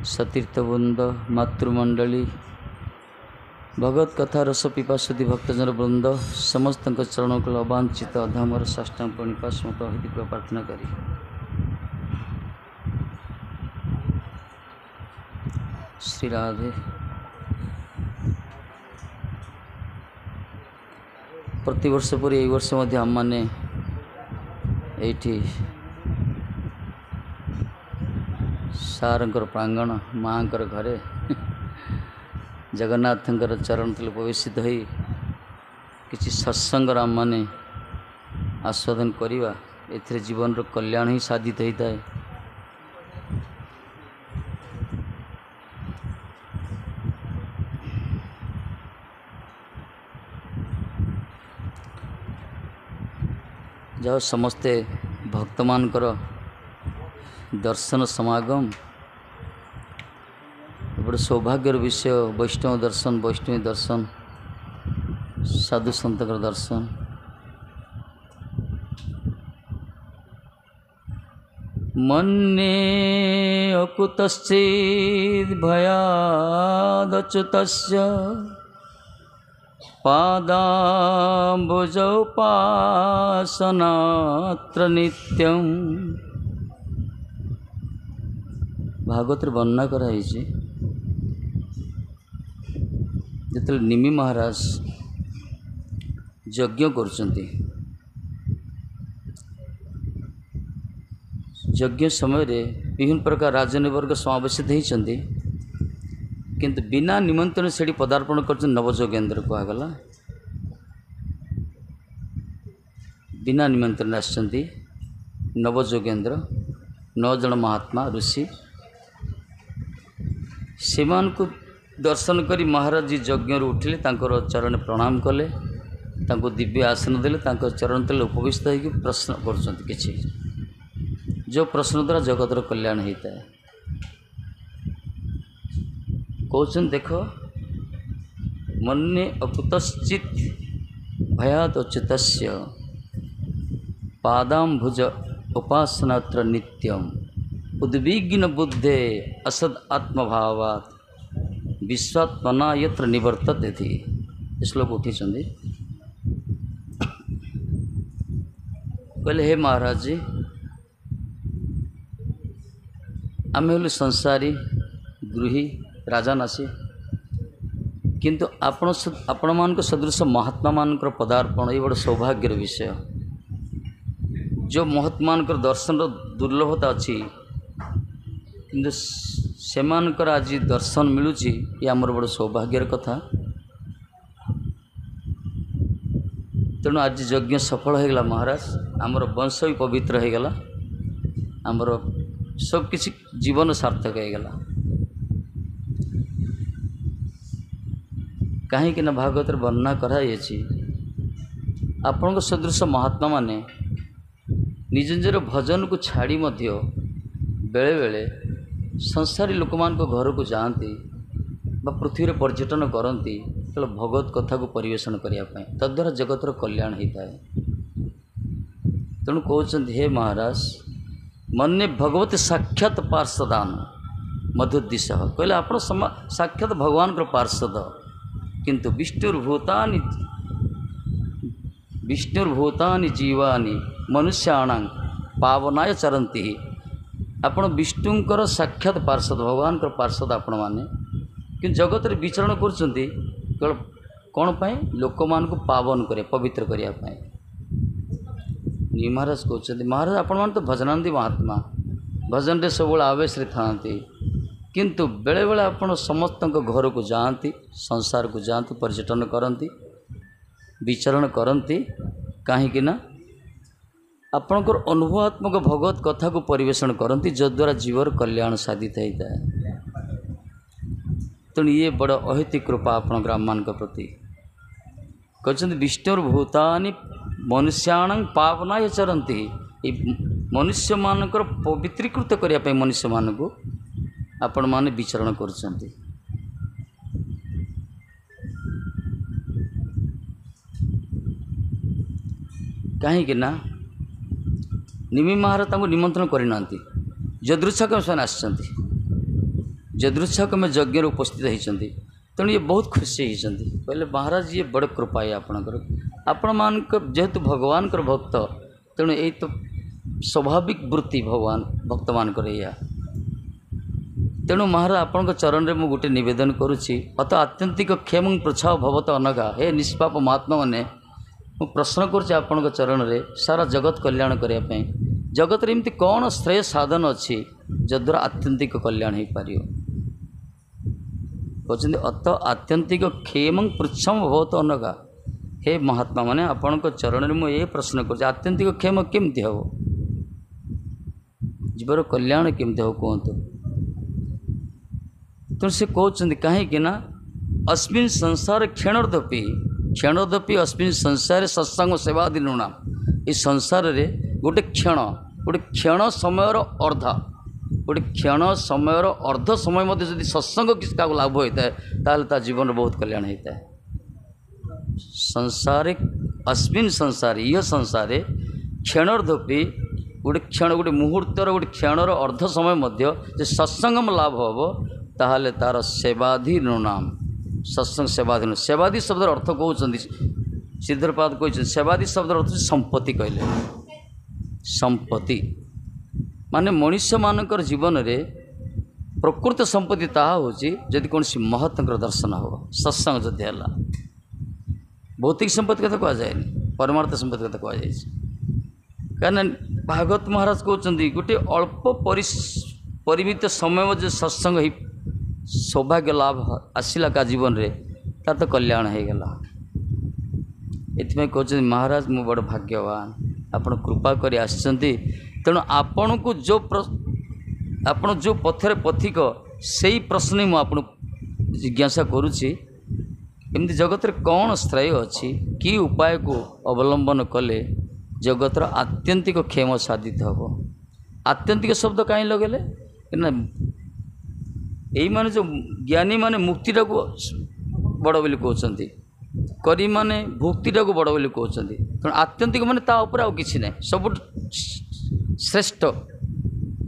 सतीर्थवृंद मातृमंडली भगवत कथा रस पिपासुति भक्तजन वृंद समस्त चरण को अवांछित अधमर साष्टांग प्रणिपात अहित प्रार्थना करी श्री राधे। प्रति वर्ष पर यही वर्ष मध्य आम मैंने सारंकर प्रांगण माँकर घरे जगन्नाथंकर चरण तले प्रवेशित हो किसी सत्संग आम मैंने आस्वादन करवा ए जीवन कल्याण ही साधित होता है। जाओ समस्ते भक्त मानकर दर्शन समागम बड़े सौभाग्यर विषय। वैष्णव दर्शन वैष्णवी दर्शन साधु संतर दर्शन मन्ये अकुतश्चित् भयादच्युतस्य पादाम्बुजोपासनात्र नित्यं। भागवत वर्णना कराई जिते निमि महाराज यज्ञ करुँच यज्ञ समय विभिन्न प्रकार राजनिवर्ग समावेशित होती किंतु बिना निमंत्रण से पदार्पण कर नवजोगेन्द्र कहगला। बिना निमंत्रण आसछंती नवजोगेन्द्र 9 जन महात्मा ऋषि सेमान को दर्शन करी महाराज जी यज्ञ उठिले चरण प्रणाम कले दिव्य आसन देले चरण तले उपविष्ट होकर प्रश्न कर किसी जो प्रश्न द्वारा जगतर कल्याण होता है। कौन देख मन्ये अकुतश्चित् भयादच्युतस्य पादाम्बुज उपासनात्र नित्यम उद्विग्न बुद्धे असद आत्मभावात् विश्वात्मना यत्र निवर्तते थी। श्लोक उठी कहले हे महाराज जी आम हलु संसारी गृही राजानासी किंतु आपण मान सदृश महात्मा मान पदार्पण ये बड़े सौभाग्यर विषय। जो महात्मा दर्शन दुर्लभता अच्छी किंतु सेमानकर आज दर्शन मिलूची ये आमर बड़े सौभाग्यर कथा। तेणु आज यज्ञ सफल होगला महाराज आमर वंश भी पवित्र होगला आमर सब किसी जीवन सार्थक होगला। कहीं भागवत वर्णना कराई आपण सदृश महात्मा माने निज निजर भजन को छाड़ी मध्य बेले बेले संसारी लोक मान घर को जाती पृथ्वी पर्यटन करती भगवत कथा को परिवेशन करने तद्वारा जगतर कल्याण होता है। तेणु कहते हे महाराज मन्ये भगवत साक्षात पार्षदान मधुद्दिश कहले आप साक्षात भगवान पार्षद किंतु विष्णुर्भूतानि जीवानि मनुष्याणां पावनाय चरन्ति। आपण विष्णुंकर साक्षात पार्षद भगवान पार्षद आपण माने कि जगत विचरण करछंती केवल कौन पाए लोक मान को पावन करे पवित्र करिया पाए। महाराज कहते महाराज आपण मान तो भजनांदी महात्मा भजन रे सब आवेश रे थांती किंतु बेले बेले आपण समस्त घर को जाती संसार को जाती पर्यटन करती विचरण करती कहीं आपणकर अनुभवात्मक भगवत कथा को परिवेशन करती जद्वारा जीवर कल्याण साधित होता है। तेणु ये बड़ अहित कृपा आपण ग्राम मान प्रति कहते विष्णुर्भूतानि मनुष्याणां पावनाय चरन्ति। मनुष्य मानकर पवित्रीकृत करने मनुष्य मान को आपण माने विचरण करछंती। कहीं निमि महाराज निमंत्रण करना यदृच्छा से आसछंती ଯଦୃଚ୍ଛାକ ଆମେ ଯଜ୍ଞରେ ଉପସ୍ଥିତ ହେଇଛନ୍ତି। ତେଣୁ ଇଏ ବହୁତ ଖୁସି ହେଇଛନ୍ତି, କହିଲେ ମହାରାଜ ଇଏ ବଡ଼ କୃପା ଆପଣଙ୍କର, ଆପଣମାନଙ୍କ ଯେହେତୁ ଭଗବାନଙ୍କର ଭକ୍ତ, ତେଣୁ ଏଇ ତ ସ୍ୱାଭାବିକ ବୃତ୍ତି ଭଗବାନ ଭକ୍ତମାନଙ୍କର ଏଇଆ। ତେଣୁ ମହାରାଜ ଆପଣଙ୍କ ଚରଣରେ ମୁଁ ଗୋଟେ ନିବେଦନ କରୁଛି, ଅତ ଆତ୍ୟନ୍ତିକ କ୍ଷେମ ପୃଚ୍ଛାଅ ଭବତ ଅନଗା। ହେ ନିଷ୍ପାପ ମହାତ୍ମାମାନେ, ମୁଁ ପ୍ରଶ୍ନ କରୁଛି ଆପଣଙ୍କ ଚରଣରେ ସାରା ଜଗତ କଲ୍ୟାଣ କରିବା ପାଇଁ। ଜଗତରେ ଏମିତି କ'ଣ ଶ୍ରେୟ ସାଧନ ଅଛି ଯଦ୍ୱାରା ଆତ୍ୟନ୍ତିକ କଲ୍ୟାଣ ହେଇପାରିବ? କହୁଛନ୍ତି ଅତ ଆତ୍ୟନ୍ତିକ କ୍ଷେମ ପୃଚ୍ଛାଅ ଭବତ ଅନଗା। ହେ ମହାତ୍ମାମାନେ, ଆପଣଙ୍କ ଚରଣରେ ମୁଁ ଏ ପ୍ରଶ୍ନ କରୁଛି, ଆତ୍ୟନ୍ତିକ କ୍ଷେମ କେମିତି ହେବ? ଜୀବର କଲ୍ୟାଣ କେମିତି ହେବ କୁହନ୍ତୁ? ତେଣୁ ସେ କହୁଛନ୍ତି କାହିଁକି ନା अस्मिन् संसार क्षणोर्दपि अस्मिन् संसार सत्संग सेवादि नृणाम। ये संसार रे गोटे क्षण समयर अर्ध समय मध्य जदि सत्संग किसका लाभ होता है ताहले ता जीवन बहुत कल्याण होता है। संसारे अस्मिन् संसार यह संसारे क्षणोर्दपि गोटे क्षण गोटे मुहूर्तर गोटे क्षणर अर्ध समय मध्य जे सत्संगम लाभ हम ताहले तार सेवाधि नृणाम। सत्संग सेवाधीन सेवादी शब्द अर्थ कहते सिद्धरपाद कहते सेवादी शब्द अर्थ संपत्ति कहले। संपत्ति माने मनुष्य मानकर जीवन रे प्रकृत संपत्ति ताहा होची जदि कौन सी महत्तर दर्शन हो सत्संग जदि है। भौतिक संपत्ति कथा कह जाए परमार्थ संपत्ति कथा कह जाए। कारण भागवत महाराज कहते गोटे अल्प परिमित समय में सत्संग सौभाग्य लाभ आसला का जीवन रे तार तो कल्याण हो गला। ये कहते महाराज मु बड़ भाग्यवान आपण कृपा करी आसचंती। तेणु आपण को जो आपण जो पथर पथिक से ही प्रश्न ही मुझे जिज्ञासा करुच्ची एमती जगत रे कौन श्रेय अच्छी कि उपाय को अवलंबन कले जगतर आत्यंतिक क्षेम साधित हम। आत्यंतिक शब्द कहीं लगेले ना यही माने जो ज्ञानी माने मुक्तिटा को बड़ बोली कहते करी माने भुक्तिटा को बड़ बोली कहते। तेणु आत्यंतिक माने ता ऊपर आउ किछि नै सब श्रेष्ठ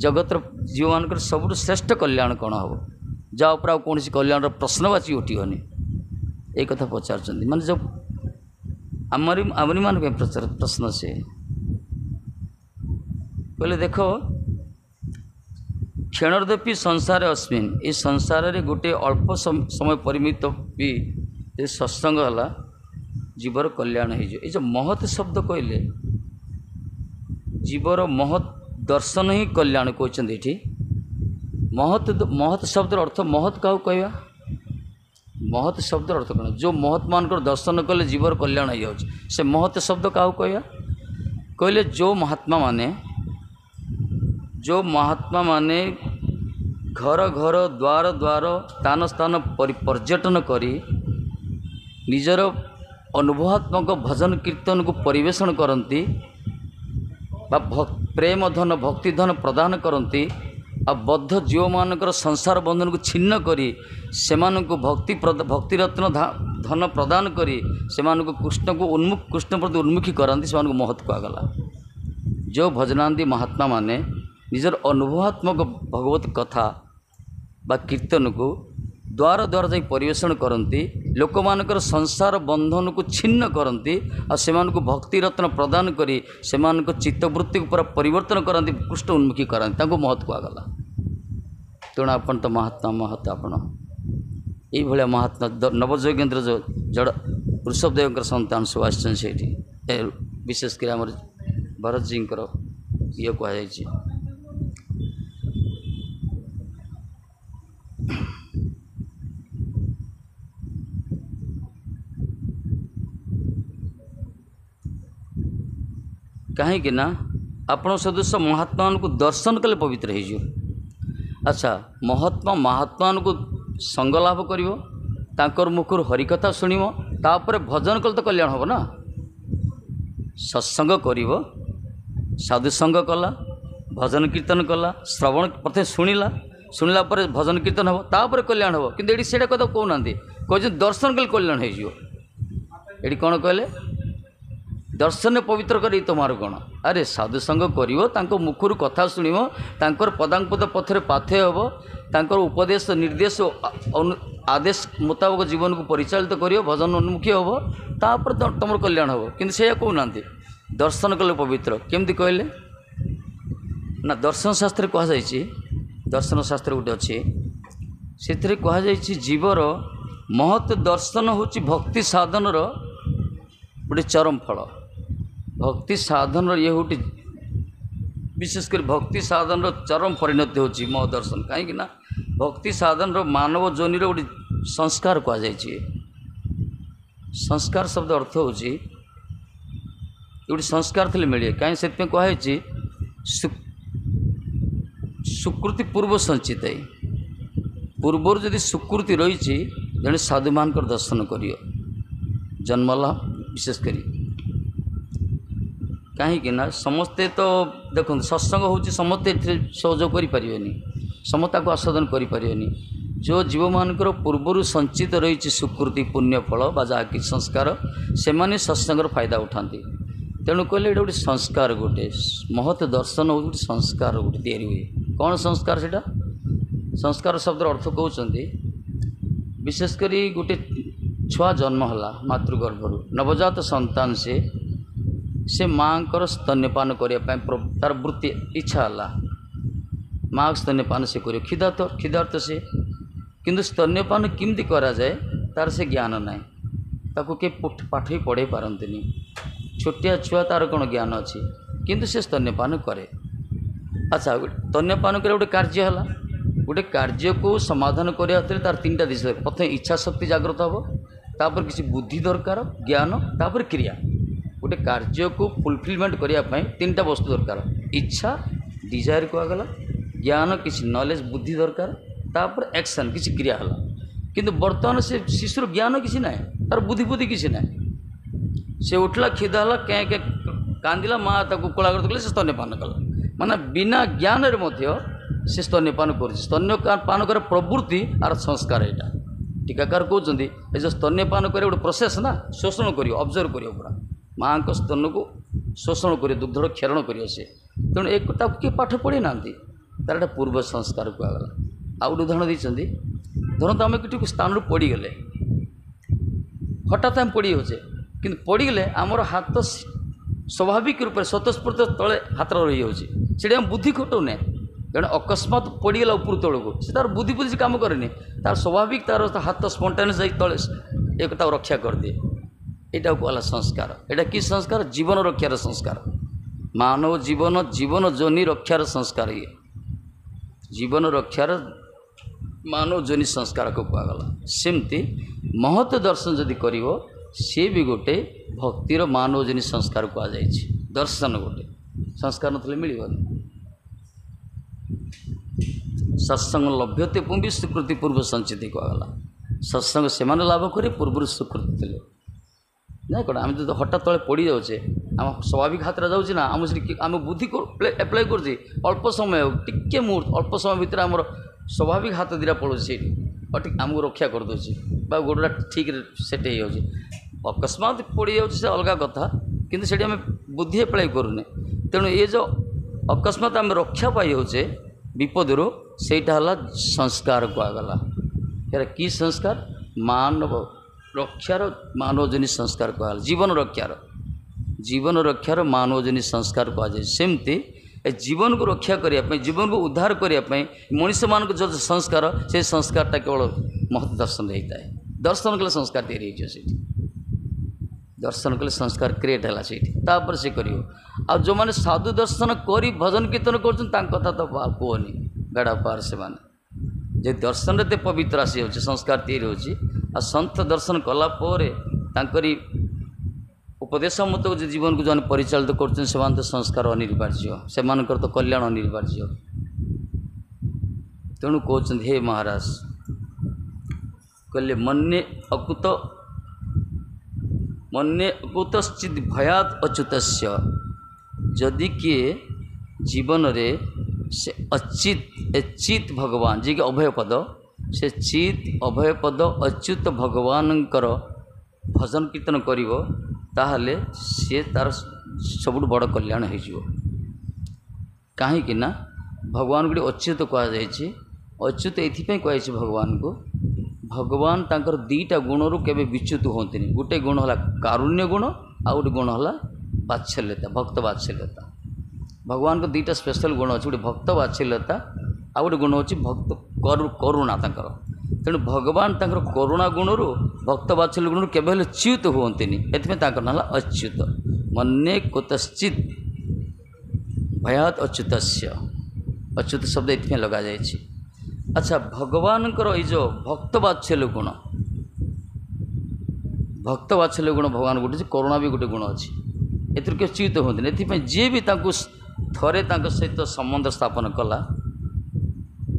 जगतर जीव मान सब श्रेष्ठ कल्याण कौन हम जा ऊपर आउ कौन कल्याण प्रश्नवाची उठिबनी ये कथा पचार माने जो आमरी मान प्रश्न से कहले देख क्षणोर्दपि संसार अस्मिन् ये संसार रे गोटे अल्प समय परिमित भी सत्संग है जीवर कल्याण हो। जो महत् शब्द कहले जीवर महत् दर्शन ही कल्याण कहते। महत् शब्द अर्थ महत् क्या कहवा महत् शब्द अर्थ कौन जो महत् मान दर्शन कले जीवर कल्याण हो जाए से महत् शब्द क्या कहवा कहले जो महात्मा माने घर घर द्वार द्वार स्थान स्थान पर्यटन करी निजर अनुभवात्मक भजन कीर्तन को परिवेषण करती प्रेम धन भक्ति धन प्रदान करती आ बद्ध जीव मानकर संसार बंधन को छिन्न करी सेमानंको भक्ति रत्न धन प्रदान करी सेमानंको कृष्ण को कृष्ण प्रति उन्मुखी करती से महत्व आगला। जो भजनांदी महात्मा माने निजर अनुभवात्मक भगवत कथा बा कीर्तन को द्वार द्वार जाई परिवेषण करती लोक मानकर संसार बंधन को छिन्न करती और सेमानंको भक्ति रत्न प्रदान करी सेमानंको चित्तवृत्ति को पूरा परिवर्तन करती कृष्ण उन्मुखी करती महत्व आगला। तेणु आपन तो महात्मा महत्व आपण ये महात्मा नवजोगेन्द्र जो जड़ वृषभदेव संतान सब आसछन विशेषकर आम भरत जी ये कहुई कहीं ना आपण सदस्य महात्मा को दर्शन कले पवित्र हो। अच्छा महात्मा को संग लाभ कर मुखर हरिकथा शुणव तापर भजन कले तो कल्याण हम ना। सत्संग कर साधुसंग कला भजन कीर्तन कला श्रवण प्रथे शुणिला पर भजन कीर्तन हम तापर कल्याण हम कि से कथा कहना कहते दर्शन कले कल्याण हो। कौन कहले दर्शन पवित्र कर तुम्हार कौन अरे साधुसंग कर मुखर कथा शुणव पदांगपद पथरे पाथे हम तांकर उपदेश निर्देश आदेश मुताबक जीवन को परिचालित करियो भजन उन्मुखी हम तापर तुम कल्याण हम कि कहना दर्शन कले पवित्र केमती कहले ना दर्शन शास्त्र कहुई दर्शन शास्त्र गोटे अच्छे से कहुई जीवर महत् दर्शन हूँ भक्ति साधन गोटे चरम फल भक्ति साधन ये गोटे विशेषकर भक्ति साधन चरम परिणति होची मह दर्शन कहीं भक्ति साधन मानव जोनि गोटे संस्कार कहुई संस्कार शब्द अर्थ हूँ गोटे संस्कार थे मिले कहीं से कहुई सुकृति पूर्व संचित पूर्वर जदि सुकृति रही जड़े साधु मान दर्शन करियो जन्मला विशेष करी कहीं समस्ते तो देखो सत्संग होची समस्ते सहयोग करें समस्ता को आस्वादन करें जो जीव मानकर पूर्वर संचित रही सुकृति पुण्य फल बा जहाँ कि संस्कार से माने सत्संगर फायदा उठाती तेणु कहले गोटे संस्कार गोटे महत् दर्शन हो गोटे संस्कार गोटे तैयारी हुए कौन संस्कार से संस्कार शब्द अर्थ कहते विशेषकर गोटे छुआ जन्म है मातृगर्भर नवजात संतान से माँ को स्तन्यपान करने तार वृत्ति इच्छा है माँ स्तन्यपान से कर क्षुधार्थ से किंतु स्तन्यपान किमती करा जाए तार से ज्ञान ना ताको के पाठ ही पढ़े पारंतनी छोटिया छुआ तार कौन ज्ञान अच्छी किंतु से स्तन्यपान करे अच्छा स्तन्यपान करे गोटे कार्य है गोटे कार्य को समाधान करने तार तीन टा दिश प्रथम इच्छा शक्ति जागृत हम तापर किसी बुद्धि दरकार ज्ञान तापर क्रिया गोटे कार्य को फुलफिलमेंट करने तीन टा वस्तु दरकार इच्छा डिजायर कहगला ज्ञान किसी नॉलेज बुद्धि दरकार तापर एक्शन किसी क्रिया है किंतु वर्तमान से शिशुर ज्ञान किसी ना तार बुद्धि बुद्धि किसी ना से उठला खिदा क्या क्या कांदिला माँ ताको कोला करते से स्तन्यपान कला माने बिना ज्ञान से स्तन्यपान कर स्तन्यपान कर प्रवृत्ति आर संस्कार यहाँ टीकाकार कहते ये जो स्तन्यपान करे गोटे प्रोसेस ना शोषण कर ऑब्जर्व कर पूरा माँ को स्तन को शोषण कर दुग्धर क्षरण कर से तेणु एक किए पाठ पढ़ी ना तार एक पूर्व संस्कार कहगला आ गोटे उदाहरण देते धरत आम कि स्थान पड़गले हठात आम पड़ी होचे कि पड़गले आमर हाथ स्वाभाविक रूप से स्वतस्फूर्त तले हाथ रही होती बुद्धि खटौने जड़े अकस्मात पड़गला ऊपर तौक से तार बुद्धि बुद्धि कम कैनि तार स्वाभाविक तार हाथ स्पंटानियस तले एक रक्षा कर दिए यहाँ कहला संस्कार यहाँ कि संस्कार जीवन रक्षार संस्कार मानव जीवन जीवन जोनि रक्षार संस्कार ये जीवन रक्षार मानव जोनि संस्कार को कहगला सेमती महत् दर्शन जदि कर सी भी गोटे भक्तिर मानव जोनि संस्कार कहुई दर्शन गोटे संस्कार नथले मिलबनी सत्संग लभ्यते पुंभी स्वीकृति पूर्व संचित कहगला सत्संग से लाभ करे पूर्व स्वीकृति थे ना कौन आम जो हठात तले पड़ जाऊे आम स्वाभाविक हाथ में जाऊँ ना आम बुद्धि एप्लाय कर अल्प समय टिके मुहूर्त अल्प समय भितर आम स्वाभाविक हाथ दीटा पड़ोसी से आमको रक्षा करदे गोड़ा ठीक सेट हो अकस्मात पड़ जा अलग कथा किंतु से बुद्धि एप्लाय करूने तेणु ये जो अकस्मात आम रक्षा पाई विपदर सेटा संस्कार कहगला यार कि संस्कार मानव रक्षार मानवजनी संस्कार कहला जीवन रक्षार मानवजनी संस्कार कहुए सेमती जीवन को रक्षा करने जीवन को उद्धार करने मनीष मान जो संस्कार से संस्कारटा केवल महत् दर्शन होता है दर्शन कले संस्कार तैयारी दर्शन कले संस्कार क्रिएट है तापर से कर जो मैंने साधु दर्शन कर भजन कीर्तन कर कथा तो कहनी बेड़ा पार से माने जे दर्शन रे पवित्र आसी हो संस्कार तैयारी हो सन्त दर्शन कलापर उपदेश मत जो जीवन को जो परिचालित कर तो संस्कार अनिवार्य से तो कल्याण अनिवार्य तेणु कहते हे महाराज कहले मन्ये अकुतश्चित भयात अच्युत जदि किए जीवन रे से चित भगवान जी के अभय पद से चित अभय पद अच्युत भगवान भजन कीर्तन करिवो ताहले सी तार सब बड़ कल्याण हो कहीं भगवान गोटे अच्युत कहुई अच्युत ये कहुई भगवान को भगवान तांकर दीटा गुणरू केवे विच्युत होती गोटे गुण है कारुण्य गुण आ गोटे गुण है बात्सल्यता भक्त बात्सल्यता भगवान को दीटा स्पेशल गुण अच्छे गोटे भक्त बात्सल्यता आ गोटे गुण होची भक्त करुणा तांकर तेणु भगवान तांकर करुणा गुणरू भक्त बात्सल्य गुणरू केवे हेले च्युत होती एथि ना अच्युत मन्ये कुतश्चित भयात अच्युतस्य अच्युत शब्द ये लगा जाए। अच्छा भगवान ये जो भक्त बात्सल्य गुण भगवान गोटे करुणा भी गोटे गुण अच्छी ए च्युत होती एथि जी भी थरे सहित संबंध स्थापन कला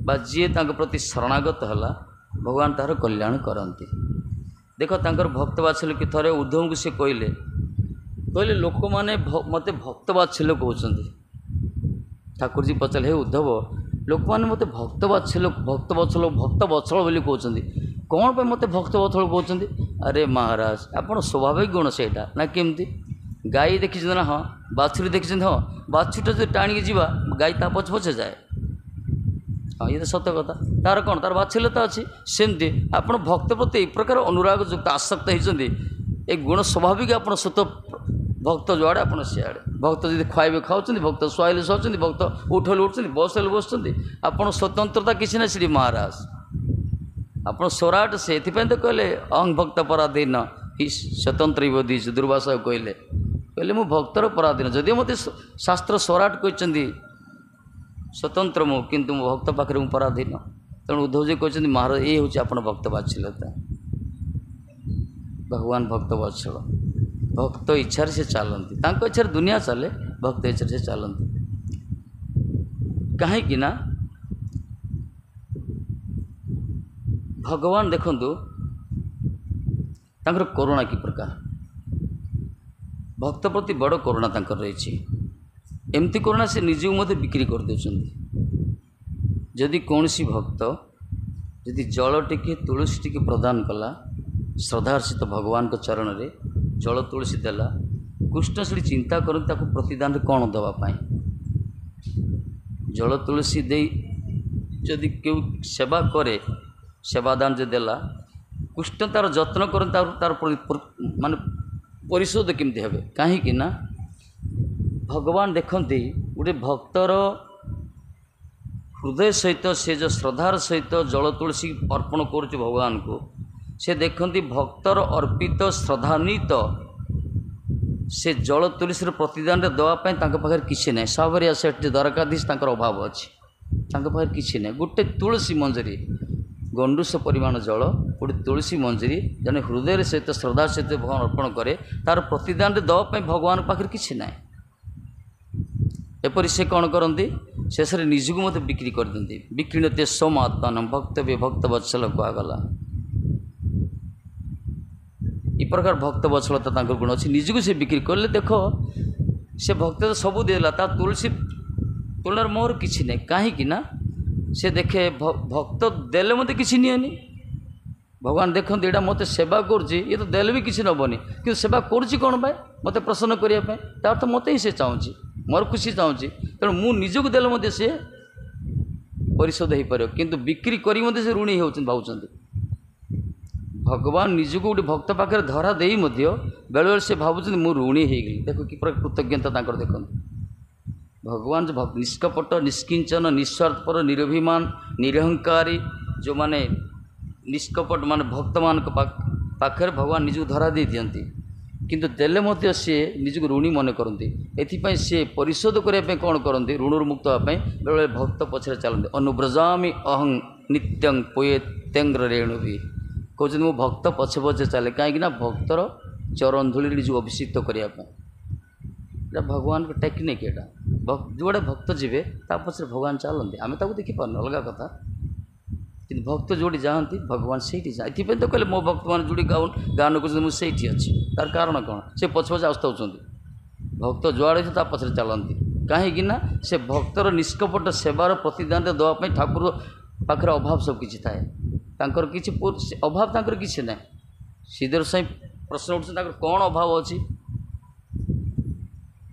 बा जी प्रति शरणागत है भगवान तार कल्याण करती। देख तांकर भक्त बात्सल्य कि थरे उद्धव को सी कहले कहले लोक मैंने मत भक्त बात्सल्य कहते ठाकुर जी पचारे हे उद्धव लोक मैंने मत भक्त वत्सल बोली कहते कौन पे मत भक्त वत्सल कहते अरे महाराज आपण स्वाभाविक गुण से ना केमती गाई देखी ना हाँ बाछुरी देखी हाँ बाछुरीटा जो टाणी जी गाई ता पछ पछे जाए हाँ ये तो सत्य कथा तार कौन तार बात्सल्यता अच्छी सेमती आप भक्त प्रति एक प्रकार अनुराग युक्त आसक्त होती एक गुण स्वाभाविक आप स्वत भक्त जुआड़े आप सियाड़े भक्त जी खुआबे खाऊँ भक्त शुआले शुआं भक्त उठले उठुं बस बस आप स्वतंत्रता किसी ना श्री महाराज आप स्वराट से तो कहले अहं भक्त पराधीन ही स्वतंत्र बोधी दुर्वासा कहले कहले मु भक्तर पराधीन जदि मत शास्त्र स्वराट कहते स्वतंत्र मु किंतु मो भक्त पाखे मु पराधीन तेणु उद्धव जी कहते महाराज ये हूँ आप भक्त बात्सल्यता भगवान भक्त वत्सल भक्त इच्छा से चलती इच्छा दुनिया चले भक्त इच्छा से चलती कहीं ना भगवान देखंतु तांकर करुणा की प्रकार भक्त प्रति बड़ करुणा तांकर रही एमती करुणा से निजू मत बिक्री कर देउछन्ती जदि कौन सी भक्त जदि जल टिके तुलसी टिके प्रदान कला श्रद्धार सहित भगवान को चरण रे जल तुलसी देला कृष्णश्री चिंता करते प्रतिदान कौन देवाई जल तुलसी दे जदि क्यों सेवा करे सेवादान जो देला कृष्ण तार जत्न कर तार माने परिशोध केमती हे कहीं ना भगवान देखते गोटे भक्तर हृदय सहित से जो श्रद्धार सहित जल तुलसी अर्पण कर भगवान को से देखती भक्तर अर्पित श्रद्धान्वित से जल तुलसी प्रतिदान देवाई पाखे किसी ना सावरिया सेठ द्वारकाधीश अभाव अच्छी पाखे किसी ना गोटे तुलसी मंजरी गंडूस परिमाण जल गोटे तुलसी मंजरी जन हृदय सहित श्रद्धा सहित भगवान अर्पण करे तार प्रतिदान देवाई भगवान पाखे किसी ना एपरी से कौन करती शेष निजक मत बिक्री कर दिखती विक्रीणते सोमात्मान भक्तव्य भक्त वत्सल कहगला इ प्रकार भक्त वत्सलता गुण अच्छी निजक से बिक्री कले देख से भक्त तो सबू देला ता तुलसी तुलना मोर किसी नहीं कहीं ना से देखे भक्त देले मत किसी नहीं भगवान देखते यहाँ मत सेवा करुँची ये तो देले भी किसी नबनी कि सेवा करुँची कौन पाए मत प्रसन्न करने तार तो मत ही से चाहूँगी मोर खुशी चाहूँगी तेणु मु निजक देले मत सी परिशोध हो पार किंतु बिक्री करी मत से ऋणी हो भावुं भगवान निजक गोटे भक्त पाखे धरा दे बेले बेले से भावुं मु ऋणी हो गली देख कि कृतज्ञता देख भगवान जो निष्कपट निष्किंचन निस्वार्थपर निरभिमान निरहंकारी जो माने निष्कपट माने भक्त मान पाखे भगवान निजक धरा दे दियंती किंतु देले मध्य सी निजक ऋणी मन करती एथिपाई सी परिशोध करने कौन करती ऋण मुक्त होगापी बेले भक्त पछरे चलती अनुव्रजामी अहं नित्यं पोएत्यंग्र रेणु भी कहते मो भक्त पछे पछे चले कहीं भक्तर चरण धूलि निज अभिषिक्त करने भगवान को टेक्निक यहाँ जोड़े भक्त जीवे पछे भगवान चलती आम देखिपार अलग कथा कि भक्त जोड़ी जाती भगवान से जाए तो कहले मो भक्त मान जोड़ी गान कर मुझे अच्छी तार कारण कौन से पछ पछे आस्था भक्त जुआड़े पछरे चलती कहीं से भक्तर निष्कपट सेवार प्रतिदान देवाई ठाकुर पाखे अभाव सब किसी थाए किसी अभाव तांकर किसी ना सीधे साई प्रश्न उठे कौन अभाव अच्छी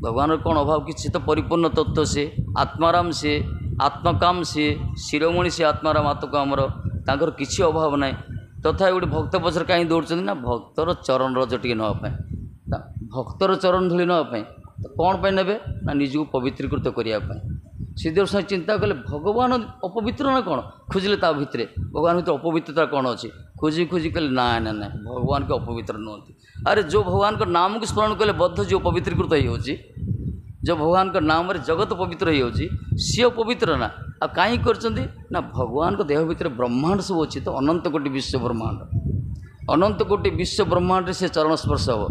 भगवान कौन अभाव किसी तो परिपूर्ण तत्व से आत्माराम से आत्मकाम सी शिरोमणि सी आत्माराम आत्मकामर तांकर किसी अभाव ना तथा गोटे भक्त पचर कहीं दौड़ ना भक्तर चरण रज टे नापी भक्तर चरण धूली नापी तो कौन पे ने ना निजक पवित्रीकृत करने श्रीदेव साई चिंता कले भगवान अपवित्र ना कौन खोजिले ता भितर भगवान भर अपवित्रता कौन अच्छी खोजी खोजी कले ना ना ना भगवान के अपवित्र नुहति। अरे जो भगवान का नाम को स्मरण कले बद्ध जो पवित्रीकृत हो जो भगवान का नाम रे जगत पवित्र हो सी पवित्र ना आ कहीं कर भगवान को देह भितर ब्रह्मांड सब अच्छी तो अनंत कोटि विश्व ब्रह्मांड अनंत कोटि विश्व ब्रह्मांड से चरण स्पर्श हो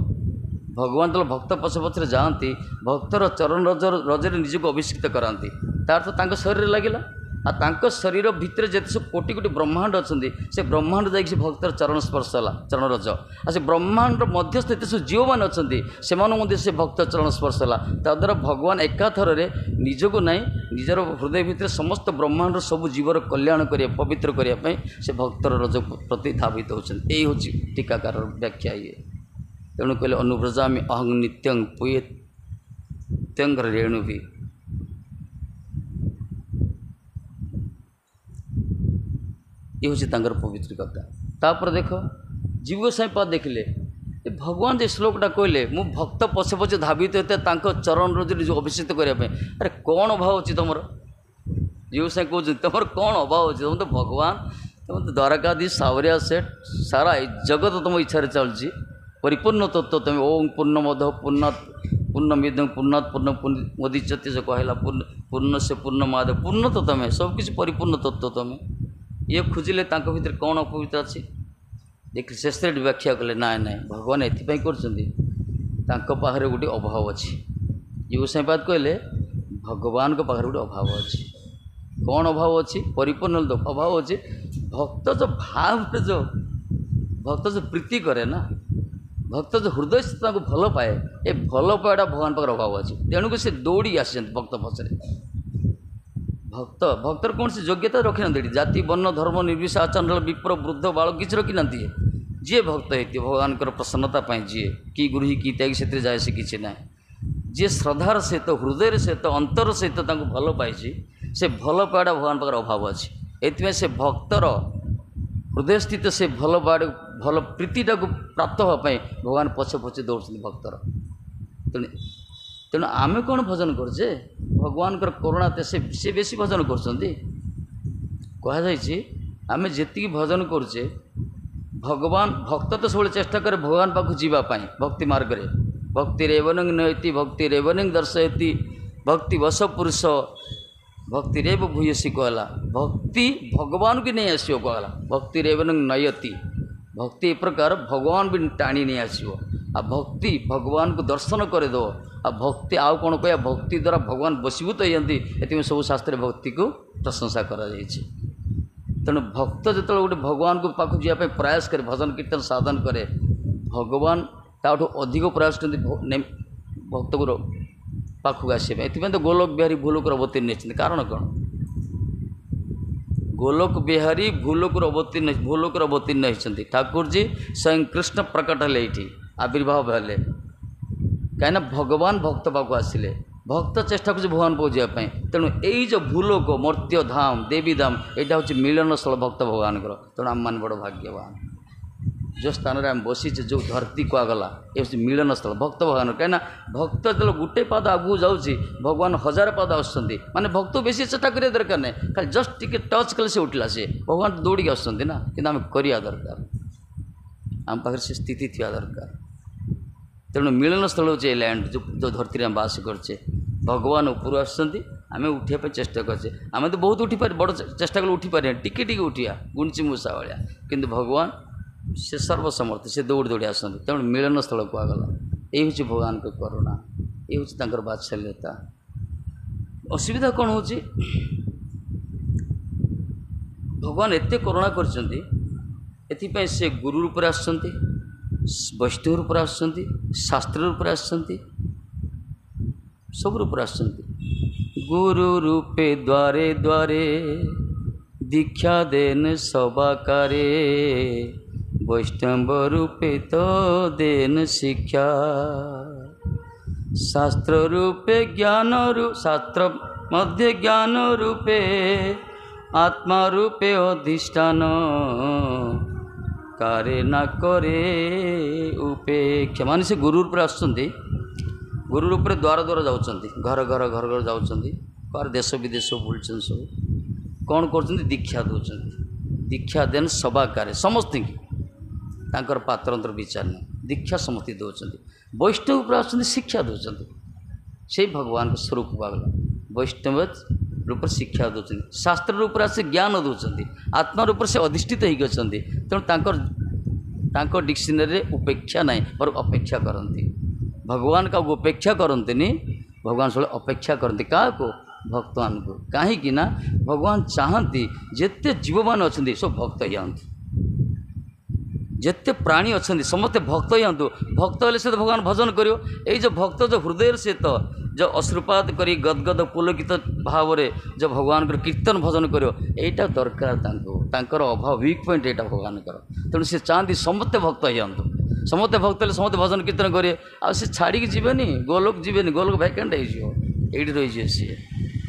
भगवान तो भक्त पछ पछरे जाती भक्तर चरण रजरे निजक अभिषिक्त कराती तार तो शरीर लगिला आ शरीर भितर जिते सब कोटि कोटि ब्रह्मांड अच्छा से ब्रह्मांड जाकि भक्तर चरण स्पर्श है चरण रज आ से ब्रह्मांड मध्यस्थ एत सब जीव मैंने अच्छा से भक्त चरण स्पर्श है ताद्वारा भगवान एकाथर निजक ना निजर हृदय भितर समस्त ब्रह्मांड सब जीवर कल्याण कर पवित्र करने से भक्तर रज प्रति धावित होती यही हूँ टीकाकार व्याख्या ये तेणु कहले अनुव्रजामि अहं नित्यं पुयेत्यंग रेणु भी ये हूँ पवित्र कथा तापर देख जीव गोसाई पाद देखिले भगवान जो श्लोकटा कहले मु भक्त पछे पछे धावित होते चरण रज जो अभिषेक करने अरे कौन अभाव अच्छी तुम जीव गोसाई कहते तुम कौन अभाव अच्छी तुम तो भगवान तुम तो द्वारकाधीश सावरिया सेठ सारा जगत तुम इच्छा चलती परिपूर्ण तत्व तुम ओम पूर्णमद पूर्णमिदं पूर्णात् पूर्ण मुदच्यते जो कहला पूर्ण से पूर्णमाद पूर्ण तो तुम सबकिछ परिपूर्ण तत्व तुम ये खोजिले भीतर कौन अपवित्र अच्छी देख शेष व्याख्या कले ना ना भगवान एपाई कर गोटे अभाव अच्छी जीव साईपाद कहले भगवान को पाखे गोटे अभाव अच्छी कौन अभाव अच्छी परिपूर्ण अभाव अच्छी भक्त जो भाव जो भक्त जो प्रीति करे ना भक्त जो हृदय से भल पाए ये भल पाएटा भगवान पाखे अभाव अच्छी तेणुक से दौड़ी आसी भक्त पछरे भक्त भक्तर कौन सी योग्यता रखी ना जाति वर्ण धर्म निर्विशेष चंडल विप्र वृद्ध बाल किसी रखी ना जी भक्त होती भगवान प्रसन्नता जी कि गुरु ही की त्यागी से जाए से किसी ना जी श्रद्धार सहित हृदय सहित अंतर सहित भल पाई से भल पाएटा भगवान पाखे अभाव अच्छी ये से भक्तर हृदय स्थित से भल पाए भल प्रीतिटा को प्राप्त होगापी भगवान पछे पछे दौड़ भक्तर तेणु तेणु आम कौन भजन करछे भगवान करुणा से बेसी भजन कहुई आम जी भजन करुचे भगवान भक्त तो सब चेष्टा करे भगवान पाखु जीवाई भक्ति मार्ग में भक्ति रेवनिंग नयति भक्ति रेवनिंग दर्शयति भक्ति वश पुरुष भक्ति रेव भूयसी कहला भक्ति भगवान भी नहीं आसो कहला भक्ति रेवनिंग नयति भक्ति ए प्रकार भगवान भी टाणी नहीं आसो आ भक्ति भगवान को दर्शन करदे आ भक्ति आउ कौन कह भक्ति द्वारा भगवान बसीभूत होती ये सब शास्त्र भक्ति को प्रशंसा कर तेणु भक्त जो गोटे भगवान को पाखु जावाई प्रयास करे भजन कीर्तन साधन करे भगवान ताठू अधिक प्रयास करते भक्त को पाखु आसपा ये तो गोलोक बिहारी भूलोक अवतीर्ण होती कारण कौन गोलोक बिहारी भूलोक अवतीर्ण होती ठाकुर जी स्वयं कृष्ण प्रकट हेले ये आविर्भाव हेले कहीं भगवान भक्त पाखु आसिले भक्त चेष्टा कर भगवान पाखु जावाई तेणु यही जो भूलोक मर्त्य धाम देवी धाम यहाँ हूँ मिलन स्थल भक्त भगवान तेणु आम मान बड़ भाग्यवान जो स्थान में आम बसीचे जो धरती को आगला ये हूँ मिलन स्थल भक्त भगवान कहीं भक्त जो गोटे पाद आगू जाऊँगी भगवान हजार पाद आसुँच माने भक्त बेसी चेष्टा करिया दरकार नहीं खाली जस्ट टिके टच कले से उठला से भगवान दौड़ी आसुँच ना कि आम करिया दरकार आम पाखे से स्थिति थी दरकार तेणु मिलन स्थल हो लैंड जो धरती में बास करचे भगवान ऊपर आम उठापी चेष्टा करचे आम तो बहुत उठी पारे बड़ चेष्टा कर उठी पारे टिके टिके उठिया गुंची मूषा भाया किंतु भगवान से सर्वसमर्थ से दौड़ दौड़ी आसती तेणु मिलन स्थल को आगला यही हूँ भगवान को करुणा ये हूँ बात्सल्यता असुविधा कौन हो भगवान एत करुणा कर से गुरु रूप आसुँच वैष्णव रूप आसुँच शास्त्र रूप आसुँच सब रूप आसुँच गुरु रूपे द्वारे द्वारे दीक्षा देन सबाकारे वैष्णव रूपे तो देन शिक्षा शास्त्र रूपे ज्ञान शास्त्र मध्य ज्ञान रूपे आत्मा रूपे अधिष्ठान कारे न करे उपेक्षा माने से गुरु रूप आसुँच गुरु रूप द्वार द्वार जाऊँच घर घर घर घर जाऊँच कार देश विदेश बुलूँ सब कौन कर दीक्षा दौरान दीक्षा देन सभाकार समस्त तांकर पात्रंतर विचार नहीं दीक्षा समस्त दौरान वैष्णव रूप आसुँच शिक्षा दौरान से भगवान के स्वरूप पागला वैष्णव रूप शिक्षा दौरान शास्त्र रूप से ज्ञान दौरान आत्मा रूप से अधिष्ठित होती तेणु डिक्शनरी उपेक्षा नहीं पर अपेक्षा करती भगवान का उपेक्षा करते भगवान सब अपेक्षा करते क्या को भक्तवान को कहीं ना भगवान चाहती जिते जीव मान अच्छा सब भक्त जातु जिते प्राणी अच्छा समस्ते भक्त जातु भक्त हेल्ले से तो भगवान भजन करियो ये जो भक्त जो हृदय से तो जो अश्रुपात करी गदगद पुलकित भाव में जो भगवान को कीर्तन भजन करियो एटा दरकार तांकर अभाव वीक पॉइंट एटा भगवान तेणु से चाहती समस्ते भक्त जातु समस्ते भक्त हेल्ले समस्ते भजन कीर्तन करेंगे आ छाड़ी जीवेनि गोलोक जीवेनि गोलोक भैकेंट हो रही सी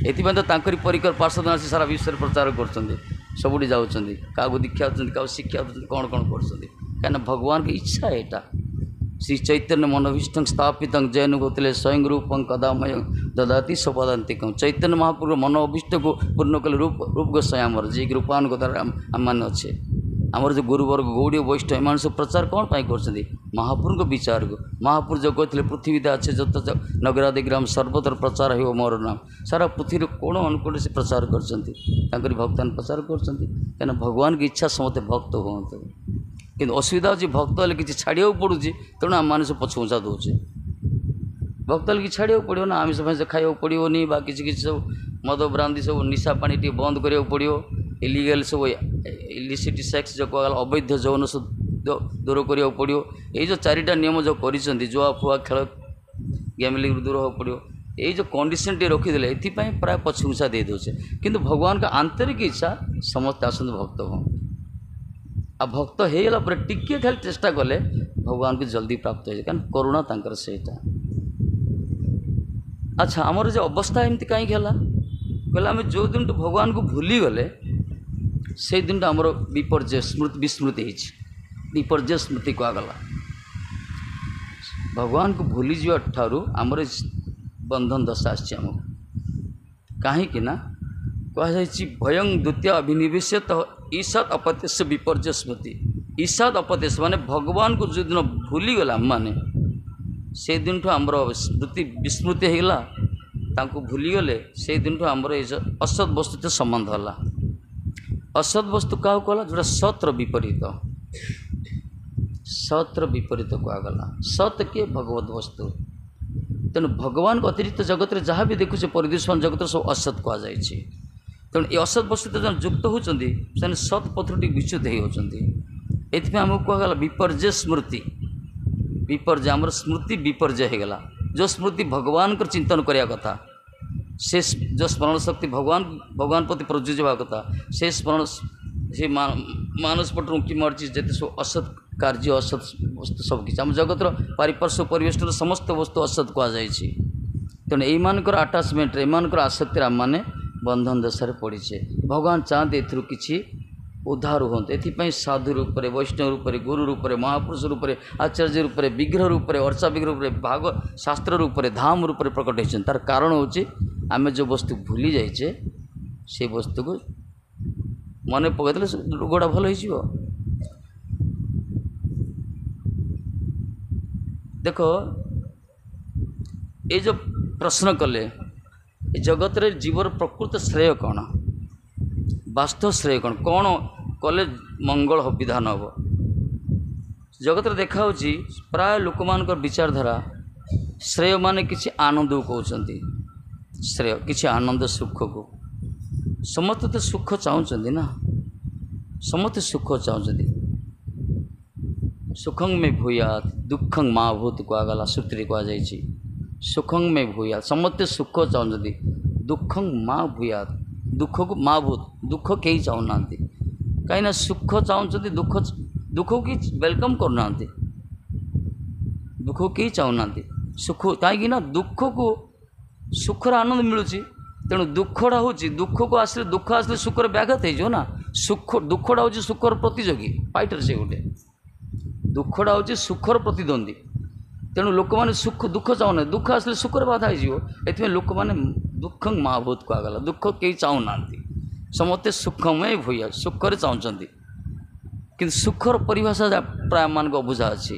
एथि तो तांकरी परिकर पार्षद आसी सारा विश्व में प्रचार कर सबुठी जाऊँच क्या दीक्षा क्या शिक्षा कौन कौन कर भगवान की इच्छा है यहाँ श्री चैतन्य मनोभीष्ट स्थापित जैन होते स्वयं रूपं कदामय ददाति स्वपदांतिकं चैतन्य महाप्रभु मनोभीष्ट को पूर्ण कले रूप गोसाई आमर जी रूपानुगत आम मान अच्छे आमर जो गुरुवर्ग गौड़ी वैष्णव एम सब प्रचार कौन पाई कर महापुर को विचार को महापुर जो कहते पृथ्वी अच्छे जो नगरादि ग्राम सर्वत्र प्रचार हो मोर नाम सारा पृथ्वी कोण अनुकूल से प्रचार कर भक्तान प्रचार कर भगवान की इच्छा समस्त भक्त हूँ कि असुविधा अच्छी भक्त हेल्ले कि छाड़ा पड़ू तेणु आम मैंने सब पछुचा दौचे भक्त हेल्ले कि छाड़ा पड़ो ना आमिष फामिष खाया पड़ोनी किसी सब मद ब्रांदी सब निशा पानी टी बंद करा पड़ो इलिगल सब इलिसिटी सेक्स जो कहला अवैध यौन सब दूर करा पड़ो ये जो चारिटा नियम जो कर जुआ फुआ खेल गैमलिंग दूर हो पड़ो ये जो कंडीशन टी रखीदे ये प्राय पछुचा दे दौचे किंतु भगवान का आंतरिक इच्छा समस्त आसत भक्त हो आ भक्त होगला पर टिके खाली चेष्टा कले भगवान को जल्दी प्राप्त हो कारण करुणा तांकर सेटा अच्छा आमर जो अवस्था एमती कहीं कहला आम जो दिन भगवान को भूली गले से दिन आमर विपर्जय स्मृति विस्मृति विपर्जय स्मृति कहगला भगवान को भूली जा आमर बंधन दशा आम कहीं ना कह भयं द्वितीय अभिनिवेश ईसाद अपत्यस्य विपर्जय स्मृति ईसाद अपत्यस्य माने भगवान को जो दिन भूली गला माने से दिन आमर स्मृति विस्मृति होगला तांको भूली गले से दिन आमर असत वस्तु तो संबंध है असत वस्तु क्या कहला जोटा सत्र विपरीत कहगला सत के भगवत वस्तु तेणु भगवान को अतिरिक्त जगत में जहाँ भी देखुचे परिदृश्य जगत सब असत कहुई तेणु ये असत वस्तु जो युक्त होती सत पथर विच्युत होती आमको कहगला विपर्जय स्मृति विपर्जय आमर स्मृति विपर्जय होगला जो स्मृति भगवान को चिंतन करने कथा से जो स्मरण शक्ति भगवान प्रति प्रयोज्य होगा कथा से स्मरण से मानस पट उंकी मर्जी जिते सब असत कार्य असत वस्तु सबकि आम जगत पारिपार्श्व परिवेश समस्त वस्तु असत कहुई तेणु यमानकर आटाचमेंट एमानकर आसक्ति आम मैंने बंधन दशा पड़ीचे भगवान चाहते एथुरु किछि उद्धार हूँ एपाई साधु रूप में वैष्णव रूप में गुरु रूप में महापुरुष रूप में आचार्य रूप में विग्रह रूप में अर्चा विग्रह रूप में भाग शास्त्र रूप में धाम रूप में प्रकट होती तार कारण हूँ आम जो वस्तु भूली जाइए से वस्तु को मन पकड़े रोगटा भल हो देखो ये जो प्रश्न कले जगत रे जीवर प्रकृत श्रेय कौन वास्तव श्रेय कौन कौन कले मंगल विधान हम जगत रे देखा प्राय लोक मान विचारधारा श्रेय माने किसी आनंद को कहते श्रेय किसी आनंद सुख को समस्त तो सुख चाहते ना समस्त सुख चाहते सुखं में भूयात दुखं माँ भूत कहगला श्रुति कहुई सुखं में भूयात समस्ते सुख चाहते दुखं माँ भूयात दुख को माँ भूत दुख कहीं चाहूना कहीं सुख चाहते दुख दुख की वेलकम करना दुख कहीं चाहूना सुख कहीं दुख को सुखर आनंद मिलूँ तेणु दुखटा हूँ दुख को आसले दुख आसले सुखर व्याघात हो ना सुख दुखटा हूँ सुखर प्रतियोगी फाइटर से गोटे दुखटा हूँ सुखर प्रतिद्वंदी तेणु लोक मैंने सुख दुख चाहूना दुख आसले सुखर बाधा हो लोक मैंने दुख महाभूत कहगला दुख कई चाहूना समस्ते सुखमय भूया सुखरे चाहते कि सुखर परिभाषा प्राय मान अबुझा अच्छी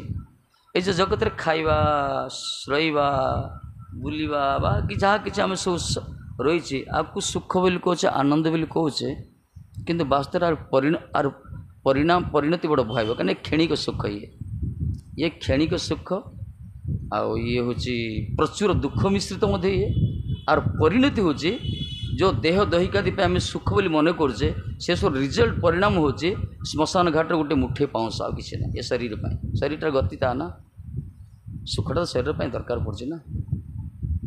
ये जगत रे खाइबा रहिबा बुलिबा बा कि जहाँ कि आम सब रही आपको सुख बोली कहे आनंद बोली कहे किंतु वास्तव परिणाम परिणति बड़ भयावह कहीं क्षणिक सुख ये क्षणिक सुख आउ ये हूँ प्रचुर दुख मिश्रित ये आर परिणति हूँ जो देह दहिकादि आम सुख बोली मन करे से सब रिजल्ट परिणाम हूँ श्मशान घाट गोटे मुठे पाउंस आ कि ना ये शरीर गति था ना सुखटा शरीर पर दरकार पड़े ना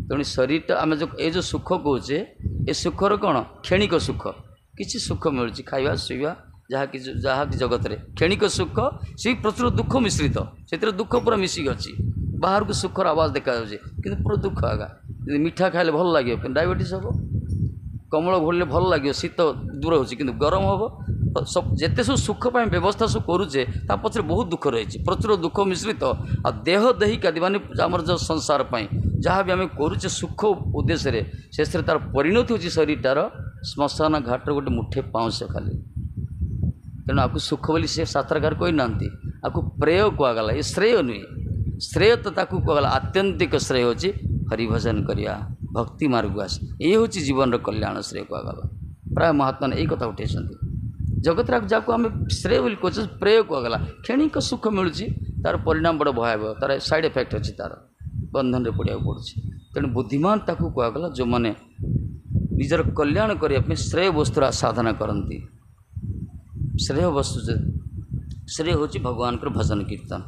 तेणु शरीर आम जो सुख कहे ये सुखर कौन क्षणिक सुख किसी सुख मिलूँ खाଇବା शोवा जहाँ कि जगत रे क्षणिक सुख से प्रचुर दुख मिश्रित से दुख पूरा मिसिक अच्छी बाहर को सुखर आवाज देखा कि पूरा दुख आगा मीठा खाइले भल लगे डायबिटीज हम कमल घोड़े भल लगे शीत दूर हो गरम हम सब जिते सब सुख व्यवस्था सब करुचे पचर बहुत दुख रही प्रचुर दुख मिश्रित आ देह दहिका माने आमर जो संसार जहाँ भी आम करुचे सुख उद्देश्य शेष तार परिणति हो शरीर तार श्मशान घाट गोटे मुठे पाउंस खाली तेणु आपको सुख बोली से शास्त्रकार कही ना आपको प्रेय कहगला ये श्रेय नुहे श्रेय तो कहगला आत्यंतिक श्रेय हो हरिभजन करिया भक्ति मार्ग आस ये हूँ जीवन कल्याण श्रेय कहगला प्राय महात्मा ने यही कथा उठे जगत जहाँ आम श्रेय बोली कहे प्रेय कहगला क्षणिक सुख मिलूँ तार परिणाम बड़ भयावह तार साइड इफेक्ट अच्छी तार बंधन में पड़ा पड़ुଛି तेणु बुद्धिमान ताकू कहगला जो मैंने निजर कल्याण करने श्रेय वस्तुर साधना करती श्रेय वस्तु श्रेय हूँ भगवान को भजन कीर्तन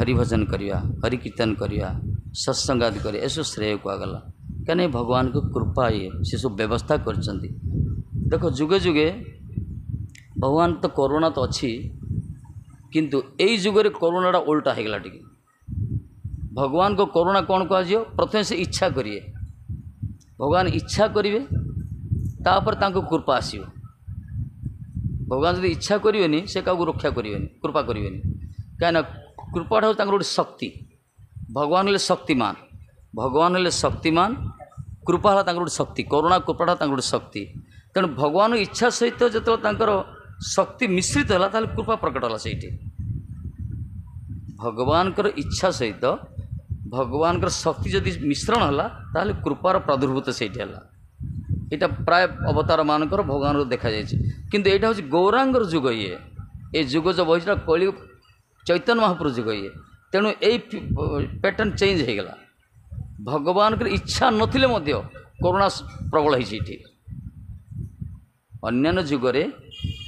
हरिभजन करवा हरि कीर्तन करवा सत्संग आदि कर श्रेय कहगला कहीं भगवान को कृपा ये से सब व्यवस्था कर देख जुगे जुगे भगवान तो कोरोना तो अच्छी किंतु यही जुगे कोरोनाटा उल्टा होगला टी भगवान को कोरोना कौन कह प्रथम से इच्छा करिए भगवान इच्छा करेंगे तापर तांको कृपा आसो भगवान जब इच्छा करें से क्या रक्षा करें कृपा करें कहीं कृपाटा गोटे शक्ति भगवान हेले शक्तिमान भगवान हेले शक्तिमान कृपा है गोटे शक्ति करुणा कृपाटा गोटे शक्ति तेणु भगवान इच्छा सहित जो शक्ति मिश्रित है ताल कृपा प्रकट है से भगवान इच्छा सहित भगवान शक्ति जदि मिश्रण है ताल कृपार प्रादुर्भूत से यहाँ प्राय अवतार मानक भगवान को देखा जाए किंतु यहाँ हूँ गौरांगर जुग ये जुग जो बही कलि चैतन्य महाप्रभु जुग ये तेणु यही पैटर्न चेंज हो गला भगवान इच्छा नथिले मध्य कोरोना प्रबल होती अन्यान्य जुगरे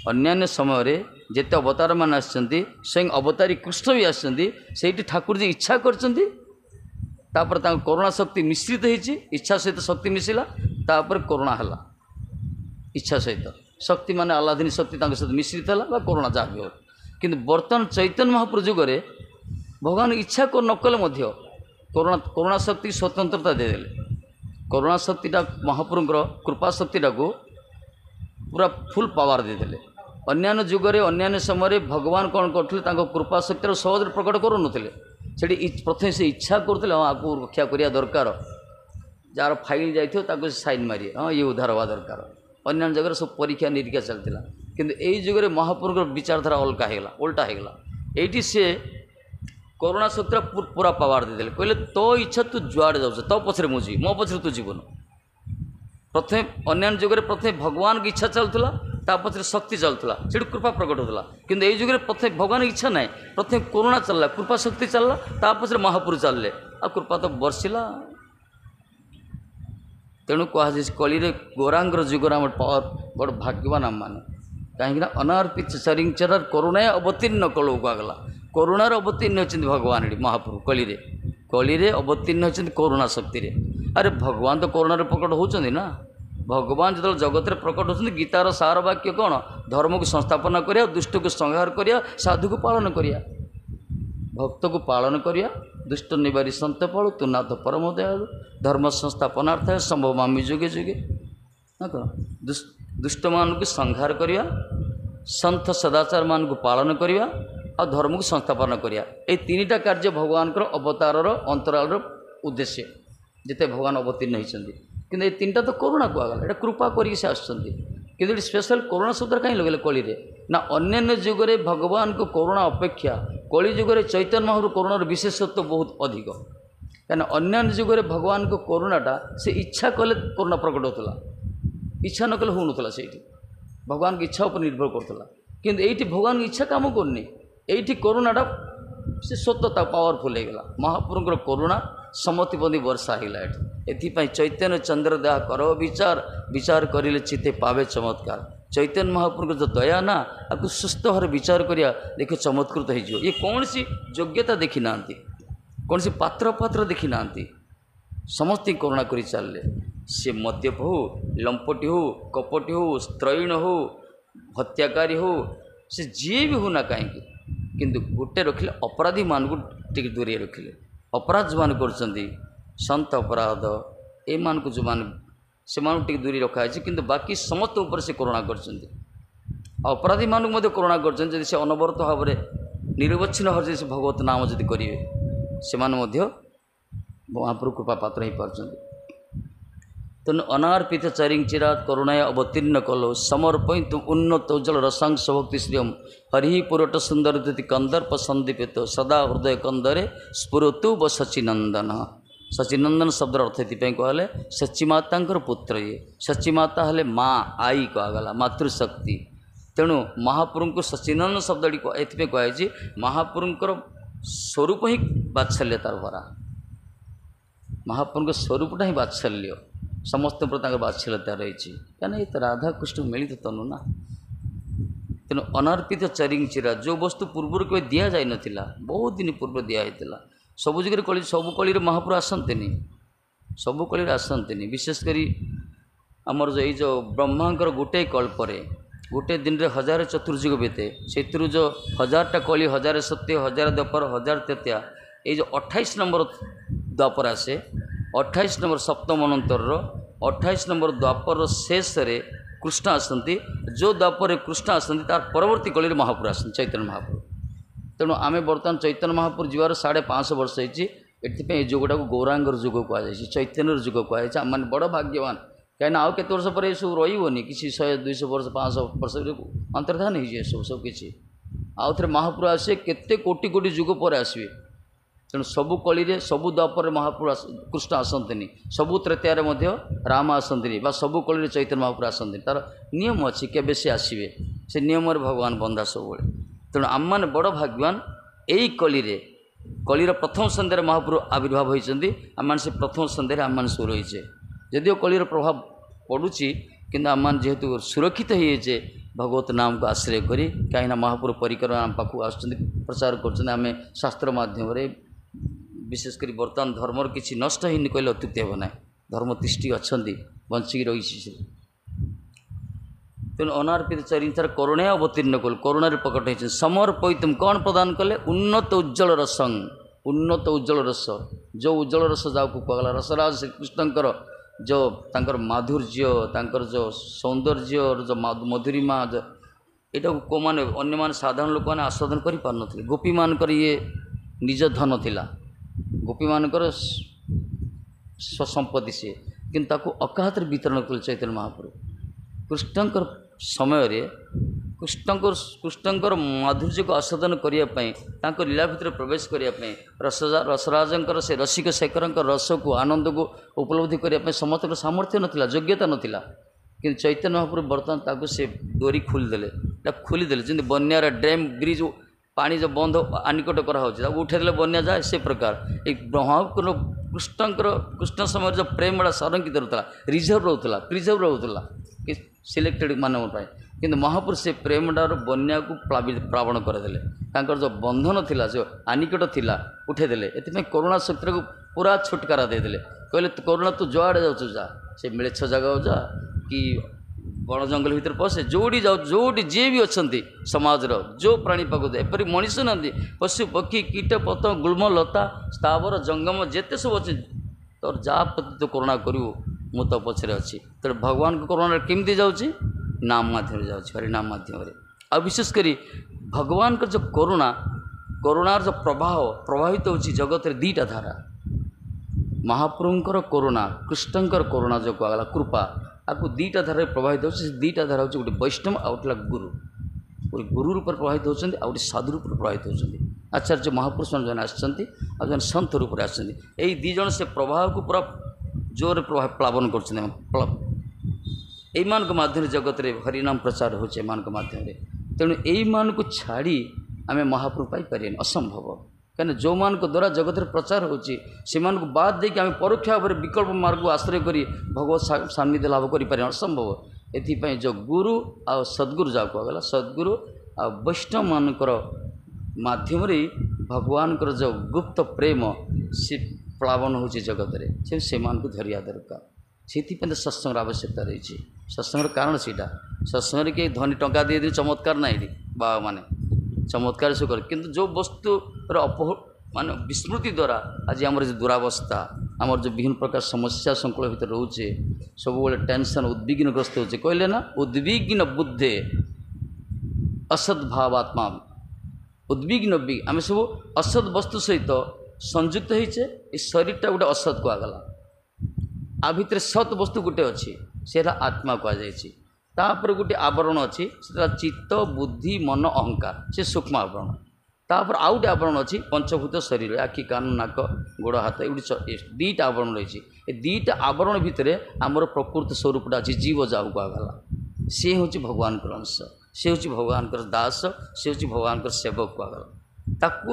अन्यान्य समय जिते अवतार मान आसछन्ति स्वयं अवतारी कृष्ण भी आसछन्ति ठाकुर जी इच्छा करछन्ति तापर कोरोना शक्ति मिश्रित होती इच्छा सहित शक्ति मिशिला तापर कोरोना है इच्छा सहित शक्ति माने आह्लादिनी शक्ति सहित मिश्रित है कोरोना जहाँ भी हो किंतु बर्तमान चैतन्य महाप्रभु जुगरे भगवान इच्छा को नकले मध्य कोरोना शक्ति स्वतंत्रता देदेले कोरोना शक्तिटा महाप्रभुर कृपा शक्तिटा को पूरा फुल पावर देदेले अन्यान्य जुगरे अन्यान्य समय भगवान कौन करते कृपा शक्तिर सहज प्रकट करूनुले से प्रथम से इच्छा करते आपको रक्षा करिया दरकार जार फाइल जाइए साइन मारिए हाँ ये उद्धार हवा दरकार अन्य जगह सब परीक्षा निरीक्षा चलता किंतु यही जुगे महाप्रभुर विचारधारा अलगा होगा उल्टा होगा ये सी कोरोना शक्ति पूरा पावर देदेले कहले तो इच्छा तू जुआड़े जाऊँ तो पछरे मुझे मो पछरे तू जीवन प्रथम अन्य जुगे प्रथम भगवान की इच्छा चलूला पछरे शक्ति चलूला से कृपा प्रकट होता किंतु यही जुगे प्रथम भगवान की इच्छा ना प्रथम कोरोना चलला कृपा शक्ति चलला पछरे महापुरुष चलले आ कृपा तो बर्षिला तेणु कहुई कली गौरांगर जुगर आम पावर बड़ भाग्यवान आम मैंने कहीं अनार्पित चरिंचर करुणा अवतीर्ण कलौ कहगला करुणार अवतीर्ण होती भगवान महाप्रभु कली अवतीर्ण होती करुणा शक्ति अरे भगवान तो करुणार प्रकट होती ना भगवान जो जगत में प्रकट होती गीतार सार वाक्य कौन धर्म को संस्थापन करिया दुष्ट को संहार करिया साधु को पालन करिया भक्त को पालन करिया दुष्ट निवारी संत फलु तु नाथ परम दयालु धर्म संस्थापनार्थ संभव मामी जुगे जुगे ना कौन दुष्ट मान को संहार करिया संत सदाचार मान को पालन करिया और धर्म को संस्थापन करिया ए तीनटा कार्य भगवान अवतार अंतराल उद्देश्य जिते भगवान अवतीर्ण होती कि ये तीनटा तो करुणा कहगला ये कृपा करके से आसुँच स्पेशल करुणा शब्द कहीं लगे कली ना अन्य जुगरे भगवान को करुणा अपेक्षा कली जुगरे चैतन्य महाप्रभु करुणार विशेषत्व बहुत अधिक कहीं अन्य जुगरे भगवान को करुणाटा से इच्छा कले करुणा प्रकट होता इच्छा न कले होता से भगवान की इच्छा पर निर्भर करता किंतु ये भगवान की इच्छा काम करनी ये करुणाटा से सतता पावरफुल होगा महाप्रभुଙ୍କର करुणा समतिबंदी वर्षा होगा एथि चैतन्य चंद्रदाह कर विचार विचार करिले चिते पावे चमत्कार चैतन्य महाप्रभु जो दया ना आपको सुस्थ भाव विचार करिया देख चमत्कृत हो ये कौन सी योग्यता देखी ना कौन सी पात्र पात्र देखी ना समस्त करुणा कर चलले सी मद्यप हो लंपटी हो कपटी हो स्त्रैण हो हत्याकारी हो से जी भी होना कहीं किंतु गोटे रखिले अपराधी मान को टिके दूरे रखिले अपराध जो मान कर संत अपराध ए मान को जो मान से टिके दूरी रखाई किंतु बाकी समस्त ऊपर से करुणा कर अपराधी मान को करुणा कर से अनवरत भाव में निरवच्छिन्न भाव से भगवत नाम जदि करेंगे से महाप्रभु कृपा पात्र हो पार्टी तेणु अनार्पित चरिंग चिरात करुणाय अवतीर्ण कलो समर्पय तुम उन्नत उज्जवल रसांश भक्ति श्रियम हरि पुरट सुंदर दुति कंदर्प संदीपित सदा हृदय कंदरे स्फुरतु व सचिनंदन सचिनंदन शब्द अर्थ ये कहले सचिमाता पुत्र ये सचिमाता हेले माँ आई कहगला मातृशक्ति तेणु महाप्रभु को सचिनंदन शब्द ये कहुई महाप्रभुंर स्वरूप ही बात्सल्य तार भरा महाप्रभु स्वरूपटा ही बात्सल्य समस्त पर बात्सल्यता रही कहीं ये तो राधा कृष्ण मिलित तनु ना तेणु अनार्पित चरिंग चिरा जो वस्तु पूर्व कोई दि जा ना बहुत दिन पूर्व दिखाई सबु जगह कली सबु कली महाप्रभु आसते सबु कली आसते विशेषकर आमर जो ब्रह्मांकर गोटे कल्परे गोटे दिन रे 1000 चतुर्युग बीते से जो 1000टा कली 1000 सत्य 1000 द्वापर 1000 तृतीया ये जो 28 नंबर द्वापर आसे 28 नंबर सप्तम अनंतर 28 नंबर द्वापर शेष रे कृष्ण आसती जो द्वापर कृष्ण आसती तार परवर्ती कली महाप्रभु आसती चैतन्य महाप्रभु तेणु आम बर्तमान चैतन्य महाप्रभु जीवार 550 वर्ष होती जुगटा को गौरांगर जुग कहुई चैतन्य जुग कहुई आम मैंने बड़ भाग्यवान कहीं आउ के वर्ष पर सब रही किसी 100-200 वर्ष 500 वर्ष अंतर्धान हो सब किसी आउ थे महाप्रभु आसे केते कोटि कोटि जुग पर आसवे तेणु सबु कली सबु द्वापर महाप्रभु कृष्ण आसती सबु तृतीय राम आसती सबु कली चैतन्य महाप्रभु आसती तार नियम अच्छी केबे से आसवे से नियम भगवान बंधा सब तेणु आम मैंने बड़ भाग्यवान यही कलीर प्रथम संध्यार महाप्रभु आविर्भाव होती आम से प्रथम संध्यार आम सब रहीचे यदिओ कलीर प्रभाव पड़ुची कि आम जेहेतु सुरक्षित होइए भगवत नाम को आश्रय करी कहीं महाप्रभु परिक्रमा आम पाक आस प्रचार करें शास्त्र माध्यम विशेषकर बर्तमान धर्मर किसी नष्ट होनी कहले अत्युक्ति हे ना धर्म तिष्ठि अच्छा बंचिकी रही तेणु अनार्पित चरितार करुणा अवतीर्ण कल करुणा प्रकट होती समर्पयितुम कौन प्रदान कले उन्नत उज्जवल रसंग उन्नत उज्जवल रस जो उज्जवल रस जाऊ कहला रसराज श्रीकृष्णकर जो तांकर माधुर्य तांकर जो सौंदर्य जो मधुरिमा यहाँ को मैंने अन्य साधारण लोक मैंने आस्वादन कर पारे गोपी मानकर ये निज धन थिला गोपी मानकर स्वसंपत्ति सी कि अकाहत वितरण कले चैतन्य महाप्रभु कृष्णकर समय कृष्णकर माधुर्य को आस्वादन करने लीला भितर प्रवेश करने रसराजंकर से रसिक शेखर रस को आनंद को उपलब्धि करने समस्त सामर्थ्य नाला योग्यता नाला कि चैतन्य महाप्रभु बर्तमान से डोरी खोलीदे जमी बन्यार डैम ब्रिज पानी जो बंद आनिकट कराऊँच उठेदे बन्या जाए से प्रकार एक महाप्रभु कृष्ण समय जो प्रेम बड़ा संरक्षित रोला रिजर्व रोला प्रिजर्व रोला कि सिलेक्टेड मानव किंतु महापुरुष से प्रेमडार बन्या को प्लावण करदे जो बंधन थिला जो आनिकट थिला उठेदे ये करुणा शक्ति को पूरा छुटकारा देदेले कहले करुणा तू जुआड़े जाऊँ जा से मिलेछ जगह जा कि ବଣ ଜଙ୍ଗଲ ଭିତରେ ପଶେ, ଯୋଉଠି ଯାଉ ଯୋଉଠି ଯିଏ ବି ଅଛନ୍ତି ସମାଜର ଯେଉଁ ପ୍ରାଣୀ ପାଖକୁ ଏପରି ମଣିଷ ନାହାନ୍ତି, ପଶୁ ପକ୍ଷୀ କୀଟ ପତଙ୍ଗ ଗୁଳ୍ମ ଲତା ସ୍ଥାବର ଜଙ୍ଗମ ଯେତେ ସବୁ ଅଛି, ତୋର ଯାହା ପ୍ରତି ତୁ କରୁଣା କରିବୁ ମୁଁ ତୋ ପଛରେ ଅଛି। ତେଣୁ ଭଗବାନଙ୍କ କରୁଣା କେମିତି ଯାଉଛି? ନାମ ମାଧ୍ୟମରେ ଯାଉଛି, ହରିନାମ ମାଧ୍ୟମରେ। ଆଉ ବିଶେଷ କରି ଭଗବାନଙ୍କର ଯେଉଁ କରୁଣାର ଯେଉଁ ପ୍ରବାହିତ ହେଉଛି ଜଗତରେ ଦୁଇଟା ଧାରା। ମହାପ୍ରଭୁଙ୍କର କରୁଣା, କୃଷ୍ଣଙ୍କର କରୁଣା ଯେଉଁ କୁହାଗଲା କୃପା, ଆକୁ ଦୁଇଟା ଧାରାରେ ପ୍ରବାହିତ ହେଉଛି। ସେ ଦୁଇଟା ଧାରା ହେଉଛି ଗୋଟେ ବୈଷ୍ଣବ ଆଉ ଗୋଟେ ଗୁରୁ। ଗୋଟେ ଗୁରୁ ରୂପରେ ପ୍ରବାହିତ ହେଉଛନ୍ତି, ଆଉ ଗୋଟେ ସାଧୁ ରୂପରେ ପ୍ରବାହିତ ହେଉଛନ୍ତି। ଆଚାର୍ଯ୍ୟ ମହାପୁରୁଷମାନେ ଜଣେ ଆସିଛନ୍ତି, ଆଉ ଜଣେ ସନ୍ଥ ରୂପରେ ଆସିଛନ୍ତି। ଏଇ ଦୁଇ ଜଣ ସେ ପ୍ରବାହକୁ ପୁରା ଜୋରରେ ପ୍ଲାବନ କରୁଛନ୍ତି। এইମାନଙ୍କ ମାଧ୍ୟମରେ ଜଗତରେ ହରିନାମ ପ୍ରଚାର ହେଉଛି ଏମାନଙ୍କ ମାଧ୍ୟମରେ। ତେଣୁ ଏଇମାନଙ୍କୁ ଛାଡ଼ି ଆମେ ମହାପ୍ରଭୁ ପାଇପାରିବାନି, ଅସମ୍ଭବ। କାହିଁକିନା ଯେଉଁମାନଙ୍କ ଦ୍ୱାରା ଜଗତରେ ପ୍ରଚାର ହେଉଛି ସେମାନଙ୍କୁ ବାଦ ଦେଇକି ଆମେ ପରୋକ୍ଷ ଭାବରେ ବିକଳ୍ପ ମାର୍ଗକୁ ଆଶ୍ରୟ କରି ଭଗବତ ସାନ୍ନିଧ୍ୟ ଲାଭ କରିପାରିବା, ଅସମ୍ଭବ। ଏଥିପାଇଁ ଯେଉଁ ଗୁରୁ ଆଉ ସଦ୍ଗୁରୁ ଯାହା କୁହାଗଲା, ସଦ୍ଗୁରୁ ଆଉ ବୈଷ୍ଣବମାନଙ୍କର ମାଧ୍ୟମରେ ଭଗବାନଙ୍କର ଯେଉଁ ଗୁପ୍ତ ପ୍ରେମ ସେ ପ୍ଲାବନ ହେଉଛି ଜଗତରେ, ସେମାନଙ୍କୁ ଧରିବା ଦରକାର। ସେଥିପାଇଁ ତ ସତ୍ସଙ୍ଗର ଆବଶ୍ୟକତା ରହିଛି। ସତ୍ସଙ୍ଗର କାରଣ ସେଇଟା। ସତ୍ସଙ୍ଗରେ କେହି ଧନୀ ଟଙ୍କା ଦେଇଦେଇ ଚମତ୍କାର ନାହିଁ ଏଠି, ବାବାମାନେ ଚମତ୍କାର ସବୁ କରେ। କିନ୍ତୁ ଯେଉଁ ବସ୍ତୁର ମାନେ ବିସ୍ମୃତି ଦ୍ୱାରା ଆଜି ଆମର ଯେଉଁ ଦୁରାବସ୍ଥା, ଆମର ଯେଉଁ ବିଭିନ୍ନ ପ୍ରକାର ସମସ୍ୟା ସଂକୁଳ ଭିତରେ ରହୁଛେ, ସବୁବେଳେ ଟେନସନ୍ ଉଦ୍ବିଗ୍ନଗ୍ରସ୍ତ ହେଉଛି। କହିଲେ ନା, ଉଦ୍ବିଗ୍ନ ବୁଦ୍ଧେ ଅସଦ୍ଭାବାତ୍ମା। ଉଦ୍ବିଗ୍ନ ଆମେ ସବୁ ଅସତ୍ ବସ୍ତୁ ସହିତ ସଂଯୁକ୍ତ ହେଇଛେ। ଏ ଶରୀରଟା ଗୋଟେ ଅସତ୍ କୁହାଗଲା, ଆ ଭିତରେ ସତ୍ ବସ୍ତୁ ଗୋଟେ ଅଛି, ସେଇଟା ଆତ୍ମା କୁହାଯାଇଛି। ତାପରେ ଗୋଟେ ଆବରଣ ଅଛି, ସେଟା ଚିତ୍ତ ବୁଦ୍ଧି ମନ ଅହଙ୍କାର, ସେ ସୂକ୍ଷ୍ମ ଆବରଣ। ତାପରେ ଆଉ ଗୋଟେ ଆବରଣ ଅଛି ପଞ୍ଚଭୂତ ଶରୀର, ଆଖି କାନ ନାକ ଗୋଡ଼ ହାତ, ଏଗୁଡ଼ି ଦୁଇଟା ଆବରଣ ରହିଛି। ଏ ଦୁଇଟା ଆବରଣ ଭିତରେ ଆମର ପ୍ରକୃତ ସ୍ୱରୂପଟା ଅଛି, ଜୀବ ଯାହାକୁ କୁହାଗଲା। ସେ ହେଉଛି ଭଗବାନଙ୍କର ଅଂଶ, ସେ ହେଉଛି ଭଗବାନଙ୍କର ଦାସ, ସେ ହେଉଛି ଭଗବାନଙ୍କର ସେବକ କୁହାଗଲା। ତାକୁ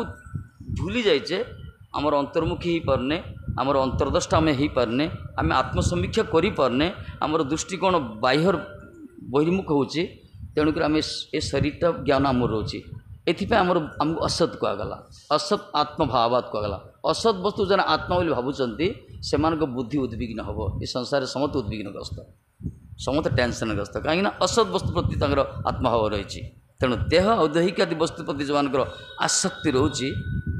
ଭୁଲି ଯାଇଛେ, ଆମର ଅନ୍ତର୍ମୁଖୀ ହେଇପାରୁନେ, ଆମର ଅନ୍ତର୍ଦ୍ରଷ୍ଟ ଆମେ ହେଇପାରୁନେ, ଆମେ ଆତ୍ମସମୀକ୍ଷା କରିପାରୁନେ, ଆମର ଦୃଷ୍ଟିକୋଣ ବହିର୍ମୁଖ ହେଉଛି। ତେଣୁକରି ଆମେ ଏ ଶରୀରଟା ଜ୍ଞାନ ଆମର ରହୁଛି। ଏଥିପାଇଁ ଆମକୁ ଅସତ୍ କୁହାଗଲା, ଅସତ୍ ଆତ୍ମଭାବାତ କୁହାଗଲା। ଅସତ୍ ବସ୍ତୁ ଯେନ୍ ଆତ୍ମା ବୋଲି ଭାବୁଛନ୍ତି ସେମାନଙ୍କ ବୁଦ୍ଧି ଉଦ୍ବିଗ୍ନ ହେବ। ଏ ସଂସାରରେ ସମସ୍ତେ ଉଦ୍ବିଗ୍ନଗ୍ରସ୍ତ, ସମସ୍ତେ ଟେନସନ୍ଗ୍ରସ୍ତ, କାହିଁକିନା ଅସତ୍ ବସ୍ତୁ ପ୍ରତି ତାଙ୍କର ଆତ୍ମଭାବ ରହିଛି। ତେଣୁ ଦେହ ଆଉ ଦୈହିକ ଆଦି ବସ୍ତୁ ପ୍ରତି ଯେଉଁମାନଙ୍କର ଆସକ୍ତି ରହୁଛି,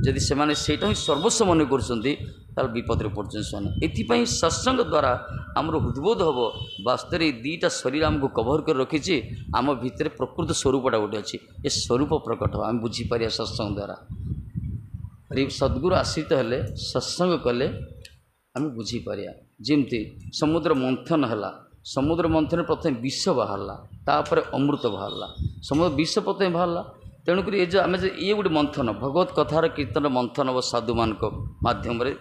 ଯଦି ସେମାନେ ସେଇଟା ହିଁ ସର୍ବସ୍ୱ ମନେ କରୁଛନ୍ତି, ତାହେଲେ ବିପଦରେ ପଡ଼ୁଛନ୍ତି ସେମାନେ। ଏଥିପାଇଁ ସତ୍ସଙ୍ଗ ଦ୍ୱାରା ଆମର ହୃଦ୍ବୋଧ ହେବ, ବାସ୍ତବରେ ଏଇ ଦୁଇଟା ଶରୀର ଆମକୁ କଭର କରି ରଖିଛି, ଆମ ଭିତରେ ପ୍ରକୃତ ସ୍ୱରୂପଟା ଗୋଟେ ଅଛି। ଏ ସ୍ୱରୂପ ପ୍ରକଟ ହେବ, ଆମେ ବୁଝିପାରିବା ସତ୍ସଙ୍ଗ ଦ୍ୱାରା। ସଦ୍ଗୁରୁ ଆଶ୍ରିତ ହେଲେ, ସତ୍ସଙ୍ଗ କଲେ ଆମେ ବୁଝିପାରିବା। ଯେମିତି ସମୁଦ୍ର ମନ୍ଥନ ହେଲା, ସମୁଦ୍ର ମନ୍ଥନରେ ପ୍ରଥମେ ବିଷ ବାହାରିଲା, ତାପରେ ଅମୃତ ବାହାରିଲା। ସମୁଦ୍ର ବିଷ ପ୍ରଥମେ ବାହାରିଲା। ତେଣୁକରି ଏ ଯେଉଁ ଆମେ ଇଏ ଗୋଟେ ମନ୍ଥନ, ଭଗବତ କଥାର କୀର୍ତ୍ତନ ମନ୍ଥନ ଓ ସାଧୁମାନଙ୍କ ମାଧ୍ୟମରେ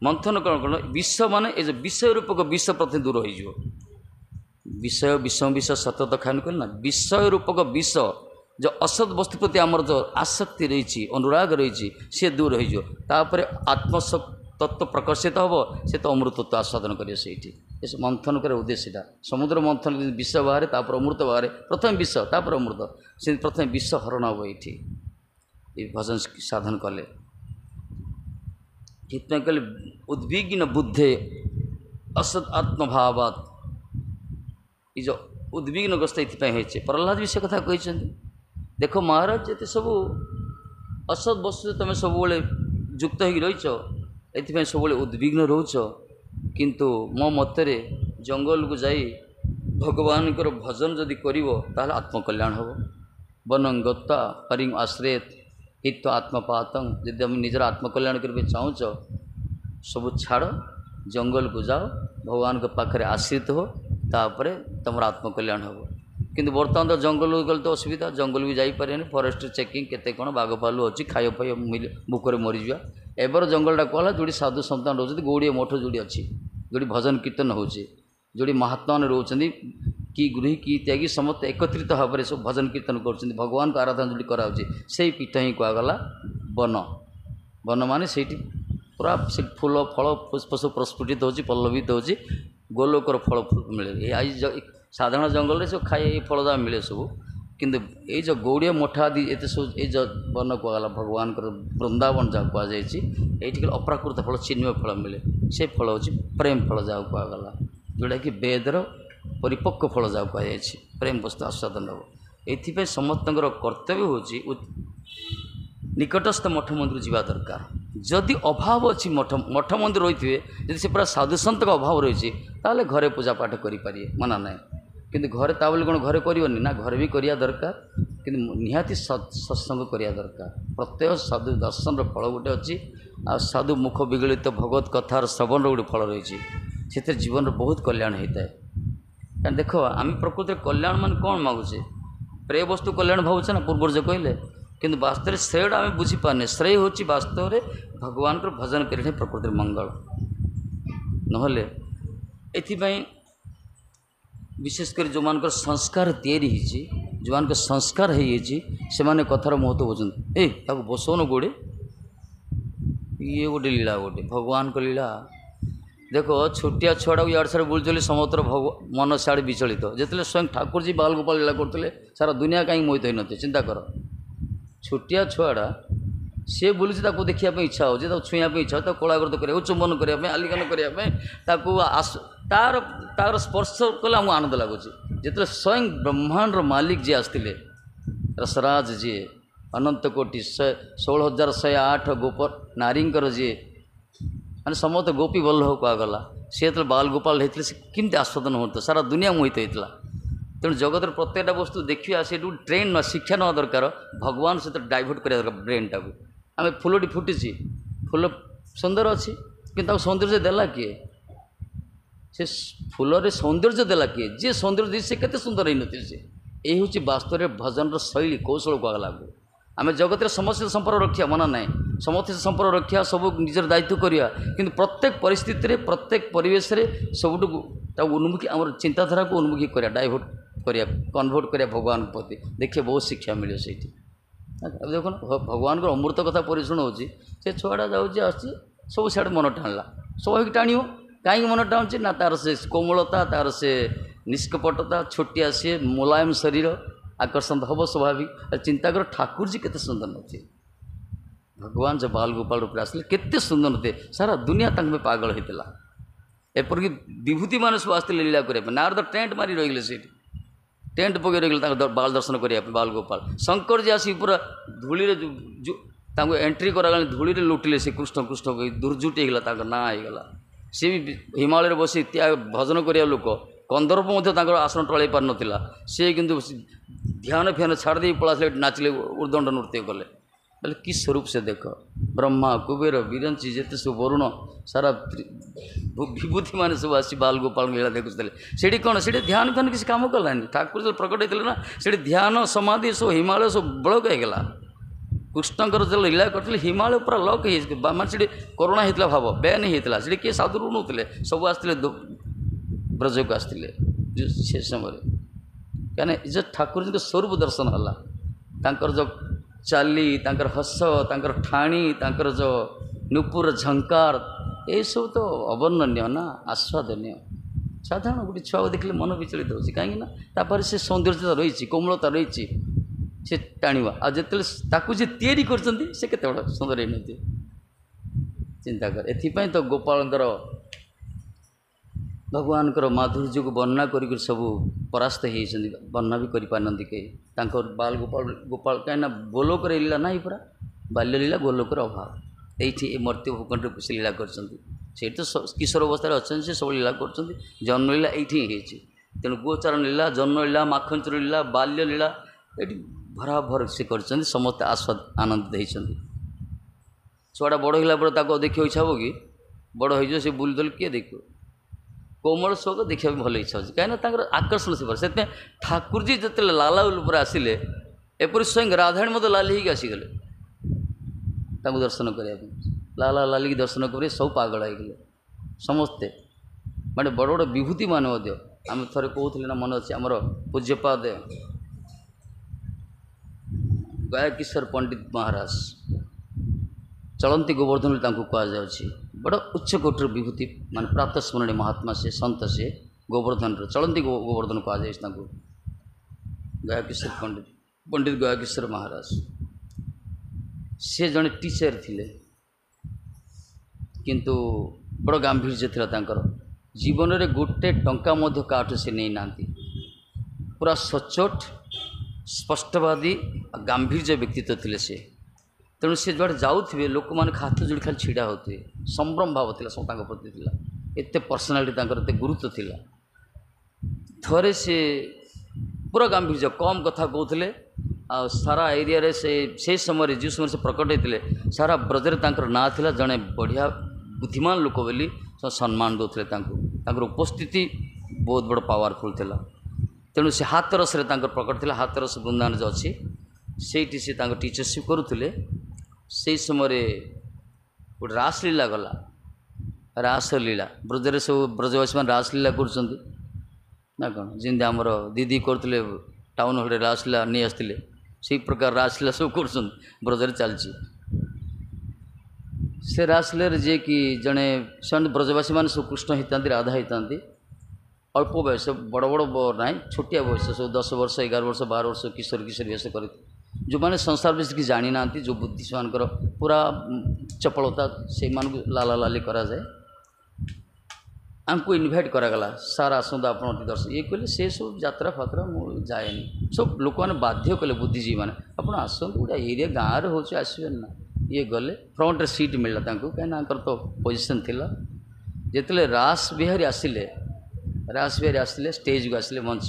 ମନ୍ଥନ କ'ଣ ବିଷ, ମାନେ ଏ ଯେଉଁ ବିଷୟ ରୂପକ ବିଷ ପ୍ରଥମେ ଦୂର ହୋଇଯିବ। ବିଷ ସତତ ଖାଇନି କହିଲେ ନା, ବିଷୟ ରୂପକ ବିଷ, ଯେଉଁ ଅସତ୍ ବସ୍ତୁ ପ୍ରତି ଆମର ଯେଉଁ ଆସକ୍ତି ରହିଛି, ଅନୁରାଗ ରହିଛି, ସେ ଦୂର ହୋଇଯିବ। ତାପରେ ତତ୍ତ୍ୱ ପ୍ରକର୍ଷିତ ହେବ, ସେ ତ ଅମୃତତ୍ୱ ଆସ୍ୱାଦନ କରିବ ସେଇଠି। ଏସବୁ ମନ୍ଥନ କରିବା ଉଦ୍ଦେଶ୍ୟଟା। ସମୁଦ୍ର ମନ୍ଥନ ବିଷ ବାହାରେ, ତାପରେ ଅମୃତ ବାହାରେ, ପ୍ରଥମେ ବିଷ ତାପରେ ଅମୃତ। ସେ ପ୍ରଥମେ ବିଷ ହରଣ ହେବ ଏଇଠି, ଏ ଭଜନ ସାଧନ କଲେ। ସେଥିପାଇଁ କହିଲେ ଉଦ୍ବିଗ୍ନ ବୁଦ୍ଧେ ଅସତ୍ ଆତ୍ମଭାବାତ। ଏ ଯେଉଁ ଉଦ୍ବିଗ୍ନଗ୍ରସ୍ତ ଏଥିପାଇଁ ହେଇছে। ପ୍ରହ୍ଲାଦ ବି ସେ କଥା କହିଛନ୍ତି। ଦେଖ ମହାରାଜ, ଯେତେ ସବୁ ଅସତ୍ ବସ୍ତୁରେ ତୁମେ ସବୁବେଳେ ଯୁକ୍ତ ହେଇକି ରହିଛ, ଏଥିପାଇଁ ସବୁବେଳେ ଉଦ୍ବିଗ୍ନ ରହୁଛ। କିନ୍ତୁ ମୋ ମତରେ ଜଙ୍ଗଲକୁ ଯାଇ ଭଗବାନଙ୍କର ଭଜନ ଯଦି କରିବ, ତାହେଲେ ଆତ୍ମକଲ୍ୟାଣ ହେବ। ବନଂ ଗତ୍ୱା ହରିଂ ଆଶ୍ରୟେତ୍ ହିତ୍ୱା ଆତ୍ମପାତଂ। ଯଦି ଆମେ ନିଜର ଆତ୍ମକଲ୍ୟାଣ କରିବାକୁ ଚାହୁଁଛ, ସବୁ ଛାଡ଼, ଜଙ୍ଗଲକୁ ଯାଅ, ଭଗବାନଙ୍କ ପାଖରେ ଆଶ୍ରିତ ହୋ, ତାପରେ ତୁମର ଆତ୍ମକଲ୍ୟାଣ ହେବ। କିନ୍ତୁ ବର୍ତ୍ତମାନ ତ ଜଙ୍ଗଲକୁ ଗଲେ ତ ଅସୁବିଧା, ଜଙ୍ଗଲ ବି ଯାଇପାରିବନି, ଫରେଷ୍ଟ ଚେକିଂ କେତେ କ'ଣ ବାଘ ଭାଲୁ ଅଛି, ଖାଇବା ଭୋକରେ ମରିଯିବା। ଏବେର ଜଙ୍ଗଲଟା କୁହାଗଲା ଯେଉଁଠି ସାଧୁ ସନ୍ତାନ ରହୁଛନ୍ତି, ଗୌଡ଼ିଏ ମଠ ଯେଉଁଠି ଅଛି, ଯେଉଁଠି ଭଜନ କୀର୍ତ୍ତନ ହେଉଛି, ଯେଉଁଠି ମହାତ୍ମାମାନେ ରହୁଛନ୍ତି, କି ଗୃହୀ କି ତ୍ୟାଗୀ ସମସ୍ତେ ଏକତ୍ରିତ ଭାବରେ ସବୁ ଭଜନ କୀର୍ତ୍ତନ କରୁଛନ୍ତି, ଭଗବାନଙ୍କ ଆରାଧନା ଯେଉଁଠି କରାହେଉଛି, ସେଇ ପୀଠ ହିଁ କୁହାଗଲା ବନ। ବନ ମାନେ ସେଇଠି ପୁରା ସେ ଫୁଲ ଫଳ ପୁଷ୍ପ ସବୁ ପ୍ରସ୍ଫୁଟିତ ହେଉଛି, ପଲ୍ଲବିତ ହେଉଛି, ଗୋଲୋକର ଫଳ ମିଳେ। ଏଇ ସାଧାରଣ ଜଙ୍ଗଲରେ ସବୁ ଖାଇ ଏଇ ଫଳ ଯାହା ମିଳେ ସବୁ। କିନ୍ତୁ ଏଇ ଯେଉଁ ଗୌଡ଼ିଆ ମଠ ଆଦି ଏତେ ସବୁ ଏଇ ଯେଉଁ ବନ କୁହାଗଲା, ଭଗବାନଙ୍କର ବୃନ୍ଦାବନ ଯାହା କୁହାଯାଇଛି, ଏଇଠି ଖାଲି ଅପ୍ରାକୃତ ଫଳ ଚିନ୍ମୟ ଫଳ ମିଳେ। ସେ ଫଳ ହେଉଛି ପ୍ରେମ ଫଳ ଯାହାକୁ କୁହାଗଲା, ଯେଉଁଟାକି ବେଦର परिपक्व फल जा कहुई प्रेम वस्तु आस्वादन हो। ये समस्तଙ୍କର कर्तव्य होची निकटस्थ मठ मंदिर जावा दरकार। जदि अभाव अच्छी मठ मंदिर रही थे जब से पूरा साधु सन्त अभाव रही ताले घरे पूजा पाठ करें मना ना कि घरे ता बोले कौन घरे करनी ना घरे भी करिया दरकार कि निहाती सत्संग करिया दरकार। प्रत्येक साधु दर्शन फल गोटे अच्छी आ साधु मुख विगलित भगवत कथार श्रवण गोटे फल रही से जीवन बहुत कल्याण होता है। क्या देख आम प्रकृति कल्याण मान कौन मागुचे प्रेय वस्तु कल्याण भावुचे ना पूर्वज कहले किंतु वास्तव श्रेयटा आम बुझीपारे श्रेय हूँ वास्तव में भगवान को भजन कर प्रकृति मंगल नहले एथिपाई विशेषकर जो मान संस्कार तैयारी जो मान संस्कार से माने कथार महत्व बुझे ए ताको बसौन गोड़े ये गोटे लीला गोटे भगवान को लीला देखो छोटिया छुआटा इड़ सारे बुलचली समस्त मन सियाड़े विचलित जिते स्वयं ठाकुर जी बाल गोपाल लीला करते सारा दुनिया कहीं मोहित हो न चिंता कर छोटिया छुआटा सी बुलूँ देखा इच्छा हो छुँया इच्छा हो कोलाग्रत करा चुंबन करने आलिंगन करने तार तार स्पर्श कले आमको आनंद लगुच जो स्वयं ब्रह्मांड मालिक जी आसते रसराज जी अनंत कोटि 16,108 गोप नारी जी माने समस्त गोपी वल्लभ कहगला सी जो बाल गोपाल होते से केमती आस्वादन होता सारा दुनिया मोहित होता। तेणु जगत प्रत्येक वस्तु देखा से ट्रेन शिक्षा ना दरकार भगवान सहित डाइवर्ट करा दरकार ब्रेन टाक आम फुलटी फुटी फुल सुंदर अच्छी कि सौंदर्य देला किए से फूल सौंदर्य देला किए जी सौंदर्य से केते सुंदर ही नथि से यही हूँ वास्तव भजन शैली कौशल कहला आम जगत समस्त संपर्क रखा मना ना समस्त संपर्क रखा सब निजर दायित्व करिया किंतु प्रत्येक परिस्थिति प्रत्येक परिवेश सबुठ उन्मुखी आम चिंताधारा को उन्मुखी करा डाइवर्ट करिया कन्वर्ट करिया भगवान प्रति देखिए बहुत शिक्षा मिले से देख भगवान को अमृत कथा परिशुण होची से छुआटा जाऊँगी आस सब सियाड़े मन टाणला स्वाभाविक टाण कहीं मन टाणुचे ना तार से कोमलता तार से निष्कपटता छोटिया सी मुलायम शरीर आकर्षण हम स्वाभाविक चिंता कर ठाकुर जी केते सुंदर नथे भगवान जब बाल गोपाल रूप आसले केते सुंदर नथे सारा दुनिया तक पागल होता एपरिक विभूति मान सब आसते लीला करने नारद टेंट मारी रही से टेंट पकई रही बाल दर्शन करने बाल गोपाल शंकर जी आसिक पूरा धूली एंट्री करा धूली लुटिले से कृष्ण कृष्ण कही दुर्जुटी होगा ना होगा सी भी हिमालय बसी भजन करिया लोक कंदर्प आसन टल पार नाला सी कि ध्यान फ्यान छाड़ी पड़ा नाचिले उर्दंड नृत्य कले बोले कि स्वरूप से देख ब्रह्मा कुबेर विरंची जिते सब वरुण सारा विभूति मान सब आसी बाल गोपाल लीला देखुते से कौन से ध्यान फ्यान किसी काम कलानी ठाकुर जो प्रकट होते ना से ध्यान समाधि सब हिमालय सब ब्लक होगा कृष्णकर जो लीला करते हिमालय पूरा लक हो माने करोना होता भाव बैन होता से किए साधु नौते सब आसते ब्रज को आसते से समय क्या जो ठाकुर जी स्वरूप दर्शन है जो चाली हस ठाणी जो नुपुर झंकार ये सब तो अवर्णनीय ना आस्वादनीय साधारण गोटे छुआ देखले मन विचलित हो कहीं से सौंदर्यता रही कोमलता रही से टाणवा आते जी तैयारी कर सुंदर ही नहीं चिंता कर एपाई तो गोपाल भगवान माधुर्य को वर्णना कर सब परास्त होती वर्णना भी करें कहीं बाल गोपाल गोपाल कहीं गोलोक लीला ना पूरा बाल्य लीला गोलोक अभाव ये मर्त्य भूखंड से लीला कर तो किशोर अवस्था अच्छा से सब लीला कर जन्म लीला ये तेणु गोचारण लीला जन्म लीला माखनचूर लीला बाल्य लीला ये भराभर से कर समस्त आस्वाद आनंद होती छुआटा बड़ होगा देखिए इच्छा हो कि बड़ हो से बुली दल किए देख कोमल शोक देखा भल इच्छा हो कहीं आकर्षण से ठाकुर जी जो लाला उपर आसिले एपरी स्वयं राधाणी मत लाली ही आसीगले दर्शन करने लाला लाली दर्शन कर सब पागल होगले समस्ते माने बड़ बड़ विभूति मान आम थे कहते ना मन अच्छे आमर पूज्यपाद गयाकिशोर पंडित महाराज चलती गोवर्धन कहुच्छी बड़ उच्च कोटर विभूति मान प्रातः स्मरणीय महात्मा से संत से गोवर्धन चलती गोवर्धन कहुच्छे गयाकिशोर पंडित गयाकिशोर महाराज से जड़े टीचर थिले किंतु बड़ गांभीर्य था जीवन में गोटे टंका काठू से नहीं ना पूरा सचोट स्पष्टवादी गांभीर्य व्यक्तित्व थे से तेणु से जुआड़े जाऊे लोक मैंने हाथ जोड़ी खाली छिड़ा होते संभ्रम भाव था सब प्रति एत पर्सनालीटी एत गुरुत्व था थरे से पूरा गांभीर्य कम कथा कहते आ सारा एरिया रे से समय जो समय से प्रकट होते सारा ब्रजर ना था जड़े बढ़िया बुद्धिमान लोक बोली सम्मान दौले उपस्थिति बहुत बड़ पावरफुल था तेणु से हाथरस प्रकट था हाथरस वृंदावन जो अच्छी से टीचरशिप करुले से समय गोटे रासलीला गला रासलीला ब्रजरे सब ब्रजवासी मैंने रासलीला कर जमी आमर दीदी करते टाउन हड़े रासलीला नहीं आसते से प्रकार रासलीला सब कर ब्रजरे चलती से रासलीला जे कि जड़े से ब्रजवासी मान सब कृष्ण होता राधा होता अल्प बयस बड़ बड़ ना छोटिया बयस सब 10 वर्ष 11 वर्ष 12 वर्ष किशोर किशोर वेश कर जो मैंने संसार विषय की जानी ना जो बुद्धि से पूरा चपलता से लाला लाली करा जाए आमको इनभाइट करागला सार आसतु आप दर्शन ये कहले से सब यात्रा फात्रा मुझे जाएनि सब लोक मैंने बाध्य कले बुद्धिजीवी मैंने आपड़ आसतु गोटे एरिया गाँव हो आसबे ना ये गले फ्रंट सीट मिलला कहीं तो पोजिशन थिला जिते रास बिहारी आसिले स्टेज को आसिले मंच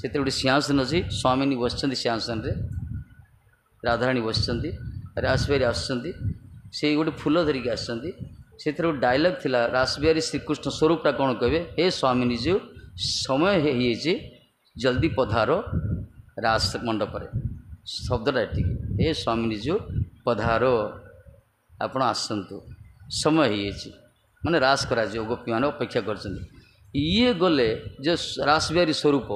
से गोटे सिंहासन अच्छी स्वामिनी बस सिंहासन रे राधाराणी बस रास बिहारी आसुँच से गोटे फूल धरिकी आसुँच से गोटे डायलॉग थिला रास बिहारी श्रीकृष्ण स्वरूपटा कौन कहे हे स्वामिनी जी समय है जल्दी पधारो रास मंडप शब्दटा ये हे स्वामिनी जी पधारो आपण आसतु समय है माने रास करा गोपी मैंने अपेक्षा कर ये गले जो रास बिहारी स्वरूप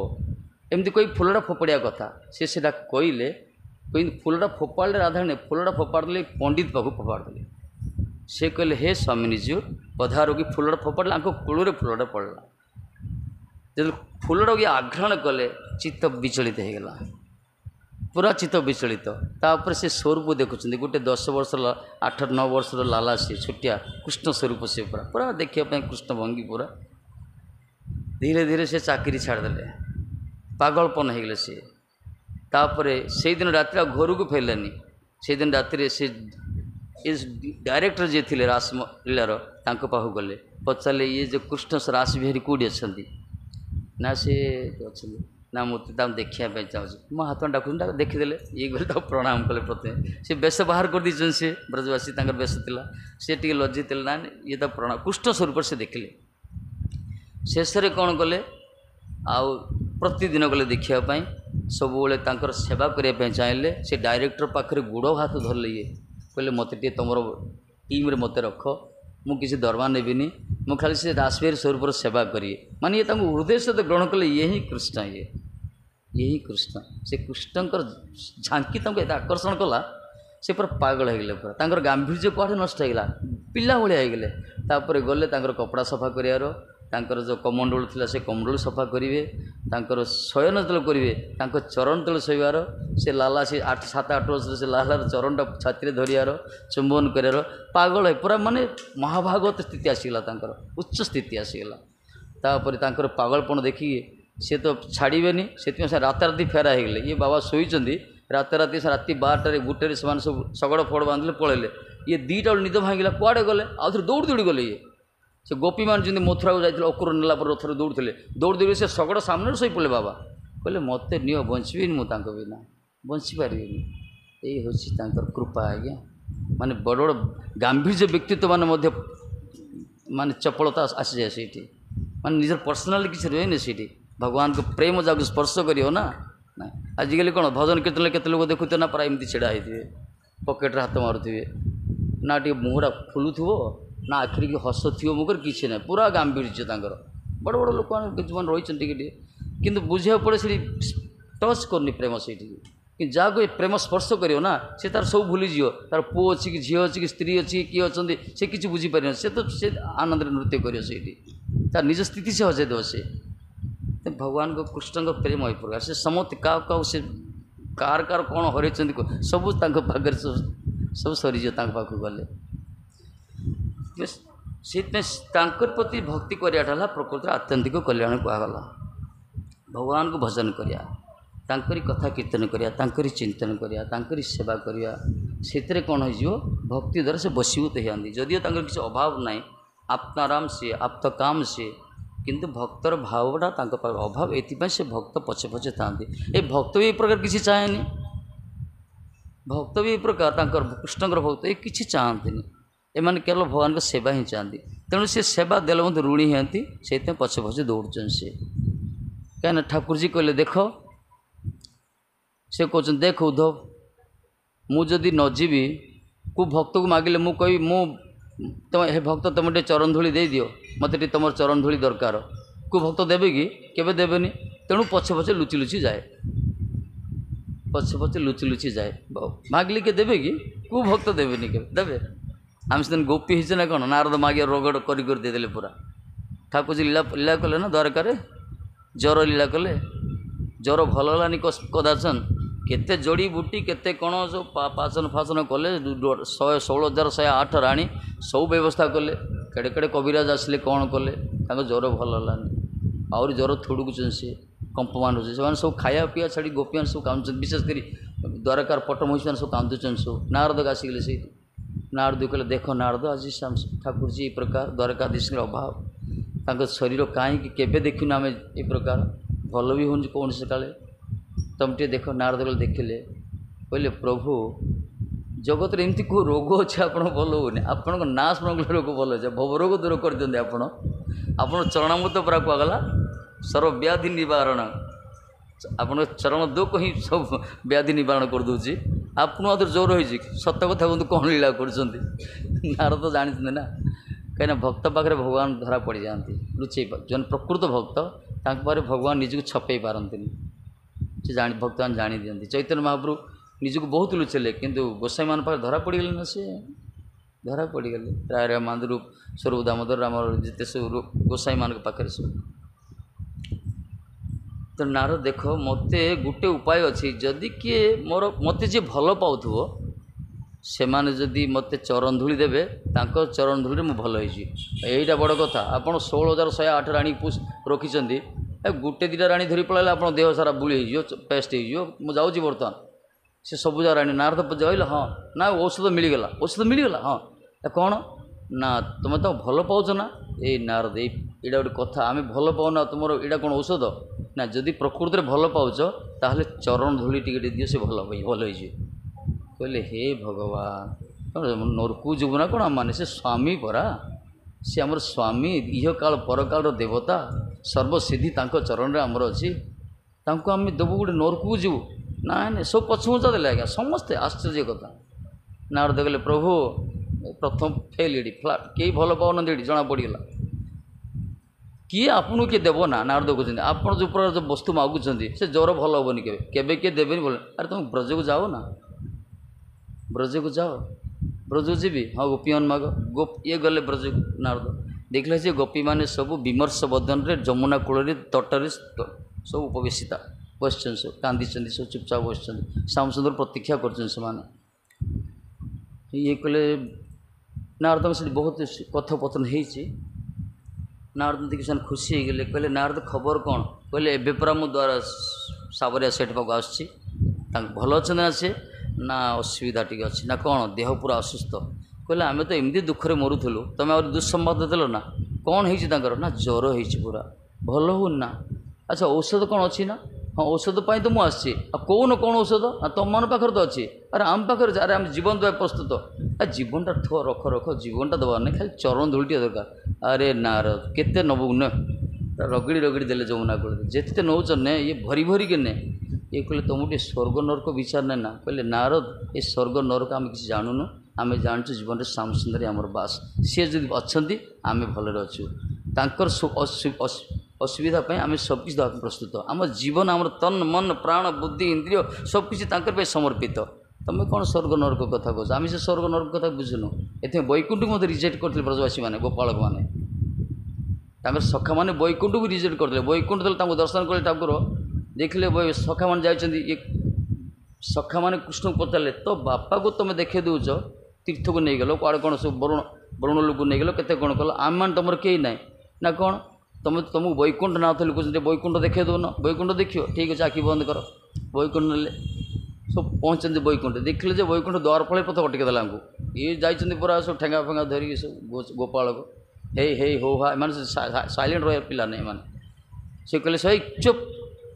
एमती कोई फूलटा फोपड़िया कथा से कहले फूलटा फोपाड़े राधाराणी फूलटा फोपाड़े पंडित पाक फोपाड़े से कहले हे स्वामिनी जी पधारो कि फूलटा फोपाड़े कूल फूलटा पड़ला जब फूलटा कि आघ्राण कले चित्त विचलित हो गला पूरा चित्त विचलित तापर से स्वरूप देखुं गोटे 10 वर्ष 8-9 वर्ष लाला सी छोटिया कृष्ण स्वरूप से पूरा देखा कृष्ण भंगी पूरा धीरे धीरे से चाकरी छाड़दे पागलपन हो गले सी तापरे से दिन रात घर को फेरलानी से दिन रात से डायरेक्टर जे थे रासलीलार पाख गले पचारे ये जो कृष्ण रास बिहारी कौटी अच्छा ना से अच्छे ना मुझे देखा चाहूँ मो हाथ डाकुन देखीदे ये गले प्रणाम कले प्रथम से बेस बाहर कर दी से ब्रजवासी बेस था सी टे लज्जित ना ये तो प्रणाम कृष्ण स्वरूप से देखिले शेष कौन कले आउ प्रतिदिन गले देखापी सब सेवा करने चाहिए से डायरेक्टर पाखे गोड़ हाथ धरले ये कहले मत तुम टीम रे मत रख मु किसी दरमा नेबिनी मु खाली से रासबिहारी स्वरूप सेवा करिए माने ये हृदय सहित ग्रहण कले यही कृष्ण यही कृष्ण से कृष्णकर झांकी एत आकर्षण कला से पूरा पागल हो गले पूरा गांभीर्य कौटे नष्ट होगा पिला भाया हो गले गले कपड़ा सफा करार जो कमंडल थी से कमंडल सफा करेंगे शयन तल करेंगे चरण तल शोबार से लाला से 7-8 वर्ष से लालार चरणटा छाती धरियार चुंबन करार पागल है पूरा माने महाभागवत स्थिति आसीगला उच्च स्थिति आसीगला तापर पागलपन देखिए सी तो छाड़बेनि से राताराति फेरा हो गले ये बाबा शोचती राताराति राति 12टार 1टार से सब शगड़ फगड़ बांधले पलैले ये 2टा बेल निद भांगिला कुआड़े गले आउ दौड़ दौड़ी गले ये से गोपी मान जमी मथुरा को जाते अकुर नेला रथर दौड़ते दौड़ दौड़ी से शगड़ सामने शोई पड़े बाबा कहले मत नियो बंचबी मुझे बिना बंची पारि यही हूँ कृपा आज्ञा माने बड़ बड़ गांभीर्य व्यक्तित्व माने चपलता आसी जाए से माने निजर पर्सनाली किसी रहे से भगवान को प्रेम जाको स्पर्श करियो ना आजिकल कौन भजन कीर्तन केते लोग देखुते ना प्राय एमती छिड़ा होते पकेट हाथ मारुवे ना टे मुहरा फुलुव ना आखिरी की हस थी मुखर किसी ना पूरा गांभीर्य बड़ बड़ लोक रही किंतु बुझा पड़े से टच करनी प्रेम से जहाँ को प्रेम स्पर्श करियो ना से तार सब भूलीज तार पुओ अच्छी कि झील अच्छी कि स्त्री अच्छी किए अच्छा से किसी बुझीपार से तो से आनंद नृत्य कर तार निज स्थिति से हजे देव से भगवान को कृष्ण को प्रेम हो प्रकार से समस्त क्या से कार कार कौन हर सब पाखे सब सरीज पाक गले से प्रति भक्ति कराटा प्रकृति आत्यंतिक कल्याण कहगला। भगवान को भजन करिया, तांकरी कथा कीर्तन करिया, तांकरी चिंतन करिया, तांकरी सेवा करिया, से कौन हो भक्ति द्वारा से बसीभूत होती। जदिओ तांकर किसी अभाव नाई, आत्माराम से आप्त काम से, किंतु भक्तर भावटा अभाव एपाई से भक्त पछे पछे था। ये भक्त भी प्रकार किसी चाहेनी, भक्त भी प्रकार कृष्ण भक्त ये किसी चाहती, एम केवल भगवान को सेवा ही चाहती। तेणु से सेवा देले मत ऋणी हाँ, से पछे पछे दौड़न से। कहीं ठाकुर जी कहले देख, से कहते देख उद्धव, मुझे न जीवी को भक्त को मागिले मु कही मु तुम हे भक्त तुम टे चरण धूली दे दियो, मत तुम चरण धूली दरकार। को भक्त देवे कि केवे देवेनि। तेणु पछे पछे लुचि लुचि जाए, पछे पछे लुचि लुचि जाए। मागिले के देवे कि को भक्त देवेनि के देवे। आम से गोपी हिचे ना कौन, नारद मागिया रगड़ करदे पूरा। ठाकुर जी लीला लीला कले ना द्वारकार, ज्वर लीला कले, ज्वर भल होलानी कदाचन, केते जड़ी बूटी केते कौन सब पाचन फाचन कले, 16,108 राणी सब व्यवस्था कले। केड़े केड़े कविराज आसिले कौन कले, ज्वर भल होलानी, आहरी ज्वर थोड़कुन सी कंपमान हो सब खाया पीया छाड़ी गोपी मान सब कांदुचन। विशेषकर द्वारकार पट महिषी मान सब कांदुचन। सब नारद आसिगले से नारद कहले देख नारद आज ठाकुर जी ये प्रकार द्वारकाधीश अभाव, तांको शरीर कहीं केवे देखुन आम ये प्रकार भल भी हूँ कौन से काले तुम टे देख। नारद कहले देखिले, कहले प्रभु जगत रे एमती को रोग अच्छे आप भल होनी, आपण ना शुण रोग भल हो भव रोग दूर कर दिखते। आपण चरणामृत पूरा कहगला सर्वव्याधि निवारण, आपण चरण दुख ही सब व्याधि निवारण कर दूची। आपन आदर जोर हो सत कथा कहते कौन लीला कर नारद जानी ना। कहीं भक्त पाखे भगवान धरा पड़ जाती लुचे, जो प्रकृत भक्त तांके भगवान निजक छपे पारती से जानी भक्त मान जानी दिखती। चैतन्य महाप्रभु निजक बहुत लुचेले, किंतु गोसाई मान पाखे धरा पड़गले ना, से धरा पड़गले। राय माधुरूप स्वरूप दामोदर राम जिते सब गोसाई मान पाखे सब। तो नारद देख मते गोटे उपाय अच्छी, जदि किए मोर मते जे भल पाउथबो से माने जदि मते चरण धूली देवे, तांको चरण धूली मु भल होइछि। एइटा बड़ कथा। आपण 16,108 राणी रखिछन्ती, गोटे दिटा राणी धरी पळाइले आपण देह सारा बुली हो पेस्ट हो। मु जाउछि बर्तमान से सबुजा राणी। नारद कहले हाँ ना औषध मिलगला, औषध मिलगला हाँ कौन ना तुम तो भल पाउछ ना। ए नारद एइटा गोटे कथा, आम भल पाउना तुम एइटा कौन औषध ना। जदि प्रकृति में भल पाउछ ताहले चरण धूली टिके दियो, से भल भल होइछि। कहले हे भगवान नरकू जीव ना कौन माने, से स्वामी परा, से आमर स्वामी इह काल परकाल देवता, सर्वसिद्धि तांको चरण रे आमर अछि। तांको आम देव गोटे नरकू जीव ना ना सब पछमुचा देले आज्ञा समस्ते। आश्चर्य कथा। नारद कहले प्रभु प्रथम फेल एडी फ्लाट कई भल पाऊना जना पड़गला। किए आपन किए देव ना। नारद कहते आप जो प्रकार जो वस्तु मागुंट से ज्वर भल हेनी के किए देवे बोले। अरे तुम ब्रज को जाओ ना, ब्रज को जाओ, ब्रज को जीवी हाँ गोपीमान माग। ये गले ब्रज को। नारद देखले जे गोपी मैंने सब विमर्श बदन रे जमुना कूल तटरे सब उपवेशिता बसचन, सब कांदी सब चुपचाप बसचन, श्याम सुंदर प्रतीक्षा कर। ये कहले नारद से बहुत कथोपथन होती। नारद देखिए से खुशी हो गले। कहले नारद खबर कौन? कहले एबे परा मु द्वारा सावरिया सेठ पाक आसी, भल अच्छे ना से ना असुविधा टी अच्छी ना कौन देह पूरा असुस्थ। कहले आम तो एमती दुखरे मरुलु, तुम आ दुस्संवाद देल ना कौन हो ना ज्वर हो पूरा भल हो ना। अच्छा औषध कौन अच्छी ना? हाँ औषध पाई तो मुझे कौन कौन औषध तुम मन पाखे तो अच्छी। अरे आम पाखे अरे आम जीवन देवा प्रस्तुत। जीवनटा थो रख रख जीवनटा देवार नहीं, खाली चरण धूलटी दरकार। अरे नारद केते नबू न रगड़ी रगड़ी देले जमुना कूल जिते नौच ने ये भरी भरी के ने। ये कहले तुम गोटे स्वर्ग नरक विचार ने ना। कहले नारद ये स्वर्ग नरक आम किसी जानूनु, आम जानूँ जीवन में श्याम सुंदर आमर बास। सी जब अच्छा आम भलि अच्छु, तांकर असुविधा आम सबकि देवा प्रस्तुत। आम जीवन आम तन मन प्राण बुद्धि इंद्रिय सबकि समर्पित। तुम कौन स्वर्ग नरक कथा कह? आम से स्वर्ग नरक कथा बुझुनु। ये वैकुंठ को रिजेक्ट करते ब्रजवासी मैंने, गोपालक मैंने सखा मैंने वैकुंठ को रिजेक्ट करते। वैकुंठ देते दर्शन कले ठाकुर देखले सखा मैंने जाइए। सखा मैंने कृष्ण को पचारे तो बापा को तुम देखे दौच तीर्थ को नहीं गल कड़े कौन सब वरुण लोक नहीं गल के कौन कल आम मान तुम कहीं ना ना कौन तुम तुमको वैकुंठ नाथ लोक वैकुंठ देखे दौन वैकुंठ देखियो ठीक अच्छे आखि बंद कर वैकुंठ ने सब पहुँचते वैकुंठ देखिले जे वैकुंठ द्वार फल पथ कटिकदेला ये जाइए पूरा सब ठेंगा फेंगा धरिकी सब गोपाल को हे हो हा एम सैलेंट रहा पिला नहीं मैंने से कहले सही चुप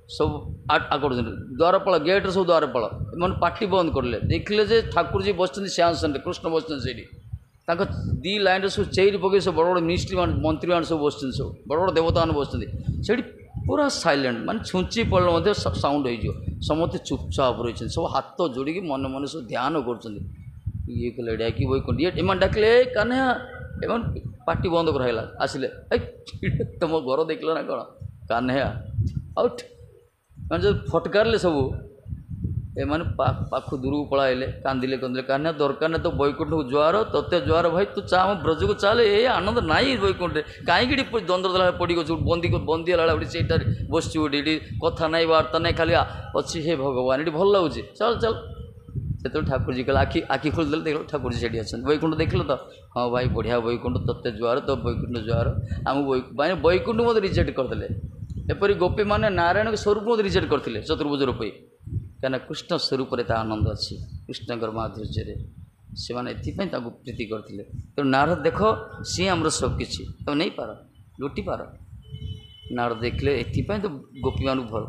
सब आकड़ द्वारपाल गेट्रे सब द्वारपाल मैंने पार्टी बंद करले देखिले जे ठाकुर जी बस सिंहासन कृष्ण बस से दी लाइन सब चेरी पकड़ सब बड़ बड़ मिनिस्ट्री मंत्री मान सब बस सब बड़ बड़ देवता मैंने बस पूरा सैलेंट माने छुंची पड़े साउंड हो समस्ते चुपचाप रही सब हाथ जोड़ी मन मन सब ध्यान कर ये कहले डाकी वैकुंठ ये एम डाकिले कान्हा एम पार्टी बंद कराइला आसिले तुम घर देखल ना कौन कान्हा आउट मैंने जो फटकारले सब एम पाख दूर को पलाइले कांदिले कंदिले कान्हा दरकार ना तो वैकुंठ को जुआर तोते जुआर भाई तू चा ब्रज को चाले ये आनंद नाई वैकुंठ कहीं द्वंद्व दला पड़ी गो बंदी बंदी है से बस कथा ना वार्ता ना खाली अच्छी हे भगवान ये भल लगुच चल चल से ठाकुर जी कहले आखि खोलदे देख ठाकुर जी से अच्छा वैकुंठ देख तो हाँ भाई बढ़िया वैकुंठ तोते जुआर तो वैकुंठ जुआर आम माने वैकुंठ मत रिजेक्ट करदे एपरी गोपी मैंने नारायण के स्वरूप मत रिजेक्ट करते चतुर्भुज रूपी क्या कृष्ण स्वरूप आनंद अच्छी कृष्ण माधुर्य से मैंने प्रीति करते तो नारद देख सी आम सबकि तुम नहीं पार लुटि पार नारद देखले एपाई तो गोपी मान भल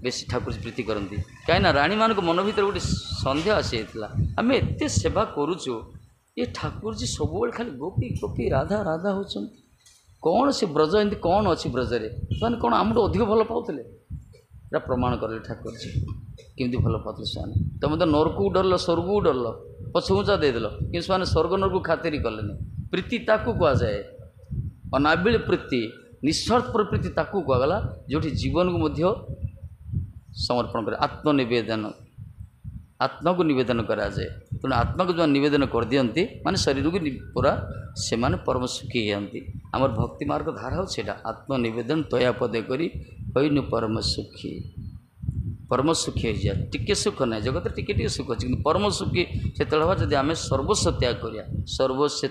बेस ठाकुर प्रीति करती कहीं राणी मान मन भर गोटे सन्देह आसी आम एत सेवा करुचु ये ठाकुर जी सब खाली गोपी गोपी राधा राधा होती कौन से ब्रज एमती कौन अच्छी ब्रजरे से कौन आम अधिक भल पाते प्रमाण कले ठाकुर जी केमती भल पाते से तुम तो नरक को डरल स्वर्ग को डरल पछुचा देदेल कि स्वर्ग नरक को खातिर कले प्रीति ताकू कहुए अनाबिल प्रीति निस्वार्थ प्रीति ताकू कहगला जो जीवन को मध्य समर्पण करे आत्मनिवेदन आत्मा को निवेदन कराए तेणु आत्मा को जो निवेदन कर दियंती माने शरीर को पूरा से माने परम सुखी होती आमर भक्ति मार्ग धारा हो आत्मनिवेदन तया पदे करी होइनु परम सुखी हो जाए टिके सुख ना जगत टिके सुख अच्छे कि परम सुखी से हवा जब आम सर्वस्व त्याग करिया सर्वस्व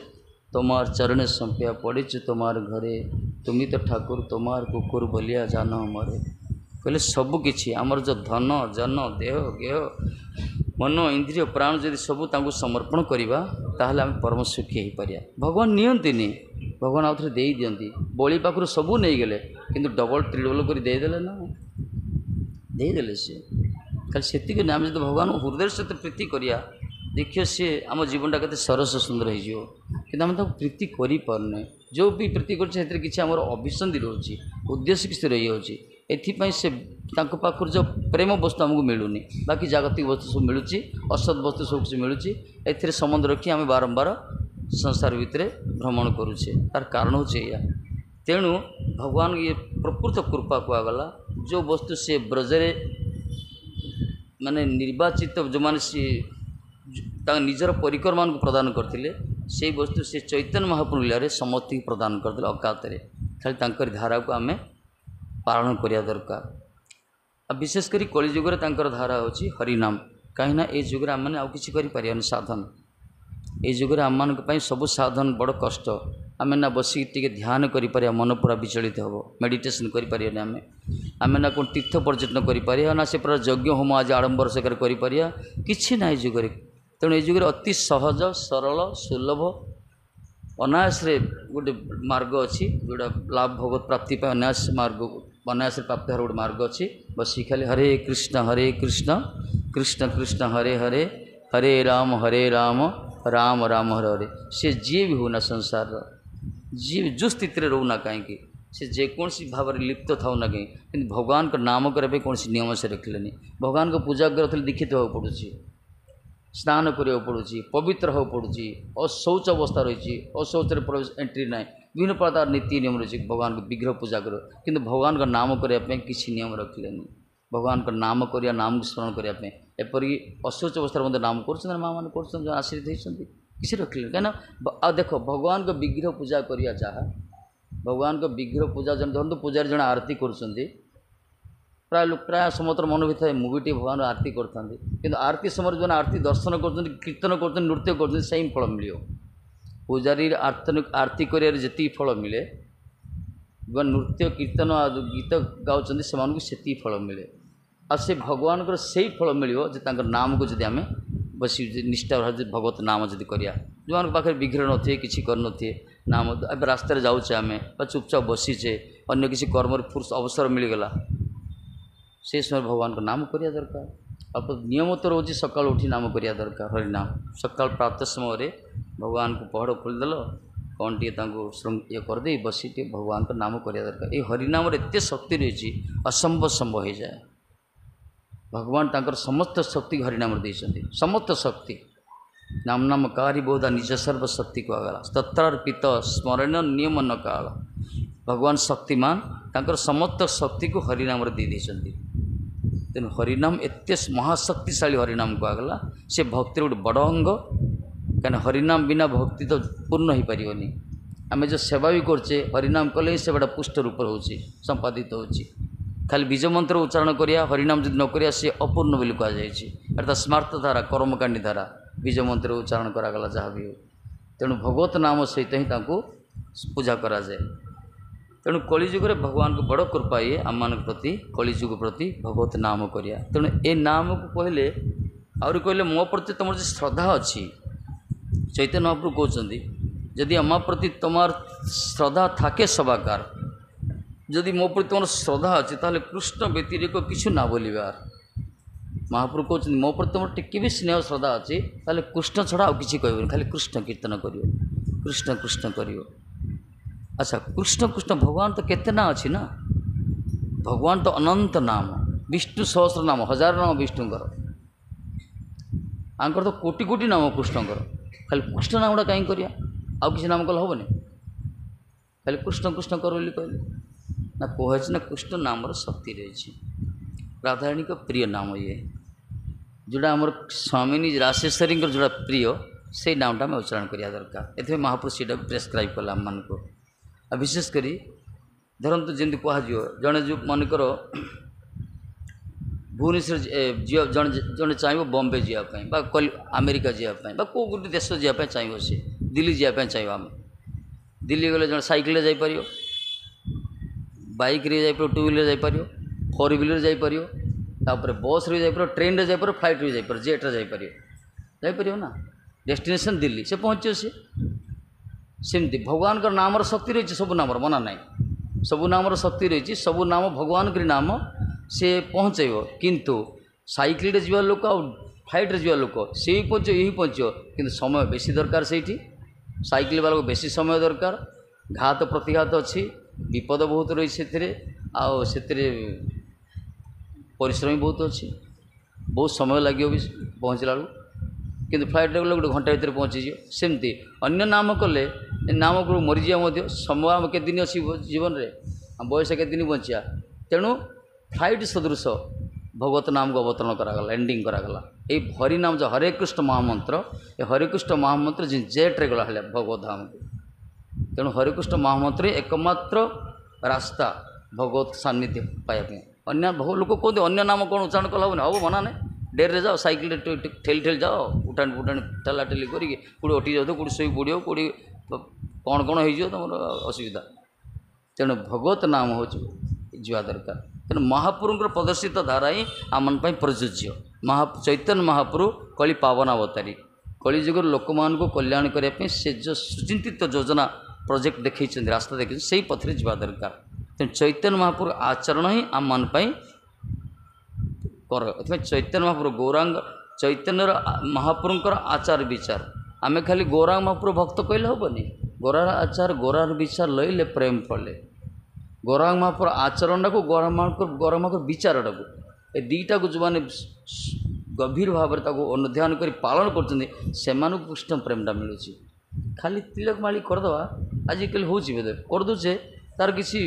तमार चरण संपिया पड़ीचु तमार घरे तुम तो ठाकुर तमार कुकुर बलिया जान मरे कहले सबकि आमर जो धन जन देह गेह मन इंद्रिय प्राण जदि सब समर्पण करवा ताहले आम परम सुखी हो पारिया भगवान नियंतिनी भगवान आउ थे दियंती बलि पाखर सबू नहीं गले किंतु डबल ट्रिडबल कर देदेले ना देदेले सी खाली से आम जो भगवान हृदय सहित प्रीति करिया देखिए सी आम जीवन टा के सरस सुंदर हो कि आम प्रीति करें जो भी प्रीति कर अभिसंधि रोचे उद्देश्य किसी रही जाऊँगी एथिपाई से पाखर जो प्रेम वस्तु आमको मिलूनी बाकी जागतिक वस्तु सब मिलूँ असत वस्तु सब किसी मिलूँ ए संबंध रखी आम बारंबार संसार भितर भ्रमण करुचे तार कारण हो तेणु भगवान ये प्रकृत कृपा कहगला जो वस्तु से ब्रजरे माने निर्वाचित जो मैंने सी निजर परिकर मान को प्रदान करते से वस्तु से चैतन्य महाप्रभु लीला समस्त प्रदान करते अकातरे खाली धारा को आम पालन करिया दरकार विशेषकर कलिजुगर धारा होची हरिनाम कहीं ये जुगे आम मैंने आउ कि साधन ये जुगे आम मान सब साधन बड़ कष्ट आम ना बसिक टे ध्यान कर मन पूरा विचलित हम मेडिटेशन करें आम ना कौन तीर्थ पर्यटन कर ना से पूरा यज्ञ होम आज आडंबर सकार कर कि ना जुगे तेणु ये जुगे अति सहज सरल सुलभ अनायास गोटे मार्ग अच्छी जोड़ा लाभ भगवत प्राप्ति अनायास मार्ग अनायास प्राप्ति हर गोटे मार्ग अच्छी बस खाली हरे कृष्ण कृष्ण कृष्ण हरे हरे हरे राम राम राम हरे हरे से जी भी होना संसार जी जो स्थिति में रोना कहीं से जेकोसी भाव में लिप्त था ना कहीं कि भगवान का नाम करने कौन नियम से रखिले भगवान को पूजा कर दीक्षित होगा पड़ू स्नान करने पड़ू पवित्र हो पड़ू अशौच अवस्था रही अशौच प्रवेश एंट्री ना विभिन्न प्रकार नीति नियम रही भगवान को विग्रह पूजा कर कि भगवान का नाम करने किसी नियम रखिले भगवान का नाम करिया नाम स्मरण करने एपरिक अशौच अवस्था मध्य नाम कर माँ मैंने कर आशीर्वाद होती किसी रखिले कहीं देख भगवान को विग्रह पूजा करिया जहाँ भगवान को विग्रह पूजा जन धरतु पूजारी जन आरती कर प्राय समस्त मन भी थाए मुझे भगवान आरती करते कि आरती समय जो आरती दर्शन कर कीर्तन कर नृत्य कर सही फल मिले पूजारी आरती कर फल मिले नृत्य कीर्तन गीत गाँव से फल मिले आ से भगवान से ही फल मिले नाम को जब आम बस निष्ठा भाव भगवत नाम जब करिया जो पाखे विघ्न नए कि कर नाम अब रास्त जाऊे आम चुपचाप बसीचे अन्य किसी कर्म फुर्स अवसर मिलगला से समय भगवान को नाम करिया दरकार अब नियम तो रोज सकाल उठी नाम करिया दरकार हरिनाम सकाल प्रातः समय भगवान को पहड़ खोलदेल कौन टे ये करदे बसी टे भगवान को नाम करिया दरकार ये हरिनाम एत शक्ति रही असंभव संभव हो जाए भगवान तांकर समस्त शक्ति हरिनाम देते समस्त शक्ति नाम नाम कारी बोधा निज सर्वशक्ति को आगला तत्रार्पित स्मरण नियम न काल भगवान शक्तिमान तांकर समस्त शक्ति को हरिनाम दे देते तेणु हरिनाम एत महाशक्तिशाली हरिनाम को आगला से भक्तिर गोटे बड़ अंग कहीं हरिनाम बिना भक्ति तो पूर्ण हो पारनी आम जो सेवा भी करचे हरिनाम कले ही सेवाटा पुष्ट रूप हो संपादित हो खाली बीज मंत्र उच्चारण करिया हरिनाम जब न करिया से अपूर्ण बोली कहुई अर्थात स्मार्थ धारा कर्मकांडी धारा बीज मंत्र उच्चारण करागला जहाँ भी हो तेणु भगवत नाम सहित ही पूजा कराए तेणु कलिजुग भगवान को बड़ कृपा ये आम मान प्रति कलिजुग प्रति भगवत नाम करिया तेणु ए नाम को कहले आउरी कहले मो प्रति तुम जो श्रद्धा अच्छी चैतन्य महाप्रभु कहते जदि आम प्रति तुम श्रद्धा थाके सबाकार जदि मो प्रति तुम श्रद्धा अच्छी ताले कृष्ण व्यतिरिक किछु ना बोलिबार महाप्रभु कहते मो प्रति तुम टिके भी स्नेह श्रद्धा अच्छी ताले कृष्ण छड़ा आ किसी कहबनी खाली कृष्ण कीर्तन करियो कृष्ण कृष्ण करियो अच्छा कृष्ण कृष्ण भगवान तो केते ना अच्छी ना भगवान तो अनंत नाम विष्णु सहस्र नाम हजार नाम विष्णुकर आंकर तो कोटि कोटि नाम कृष्णकर खाली कृष्ण नामटा कहीं करिया आउ किसी नाम कल हेनी खाली कृष्ण कृष्ण कर बोली कहले ना कहे ना कृष्ण नाम शक्ति रही राधाराणी का प्रिय नाम ये जोड़ा आमर स्वामिनी राशेश्वरी जोड़ा प्रिय से नामटा आम उच्चारण करिया दरकार ए महापुरुष से प्रेस्क्राइब कला आम मान को विशेषकर धरतु जमी कह जड़े जो मनकर भुवनेश्वर जड़े जड़े चाहिए बॉम्बे जावाई अमेरिका जावाई कौ गोटे देश जावाई चाहिए सी दिल्ली जावाई चाहिए आम दिल्ली गले जड़े सैकेल जापर बाइक रे जापर टू व्हीलर जापर फोर व्हीलर जापर बस रे जापर ट्रेन रे जापर फ्लाइट रे जापर जेट रे जापर ना डेस्टिनेशन दिल्ली से पहुँचे सी सेमती भगवान का नाम शक्ति रही सब नाम मना ना सब नाम शक्ति रही सब नाम भगवान के नाम से पहुँचेब किंतु साइकिल रे जीवा लोक आ फ्लाइट रे जीवा लोक से ही पहुँच यही पहुँचो किंतु समय बेसी दरकार से साइकिल वाला को बेसी समय दरकार घात प्रतिघात अच्छी विपद बहुत रही से परिश्रम बहुत अच्छी बहुत समय लगे भी पहुँचला किंतु फ्लाइट रे गोटे घंटा भितर पहुँची सेमती अन्य नाम कले नाम को मरीजा समय आम के दिन अच्छी जीवन में बयस के दिन बचा तेणु फ्लाइट सदृश भगवत नाम को अवतरण करागला एंडिंग करागला ये हरि नाम जो हरे कृष्ण महामंत्र ये हरे कृष्ण महामंत्र जिन जेट रे गला भगवत धाम को तेणु हरे कृष्ण महामंत्र एकमात्र रास्ता भगवत सान्निध्य पाइबा अन्य बहुत लोग कहते अन्य नाम कौन उच्चारण कला हम मना ना डेर रे जाओ साइकिल ठेली ठेली जाओ उठाणी फुटाणी ठेला ठेली करी कौटे अटकी जाओ कौटे शोई पड़ो कौटे कौन कौन हो तुम असुविधा तेणु भगवत नाम हो जा दरकार तेणु महाप्रभुंर प्रदर्शित धारा ही आम प्रযোज्य चैतन्य महाप्रभु कली पावनावतारी कलिजुग लोक मान को कल्याण करने से जो सुचिंतित योजना प्रोजेक्ट देखी रास्ता देखी से पथरे जा दरकार तेणु चैतन्य महाप्रभु आचरण ही आम मान कर चैतन्य महाप्रभु गौरांग चैतन्य महाप्रभुंर आचार विचार आमे खाली गौरांग महाप्रभु भक्त कहले हेनी गौरार आचार गौरार विचार लैले प्रेम फले गौरांग महाप्रभु आचरण को गौरांग महाप्रभु विचारटा को ए दीटा को जो मैंने गभीर भाव अनुध्यान कर पालन कर कृष्ण प्रेमटा मिलूँ खाली तिलक माली करदे आजिकल हूँ करदे तार किसी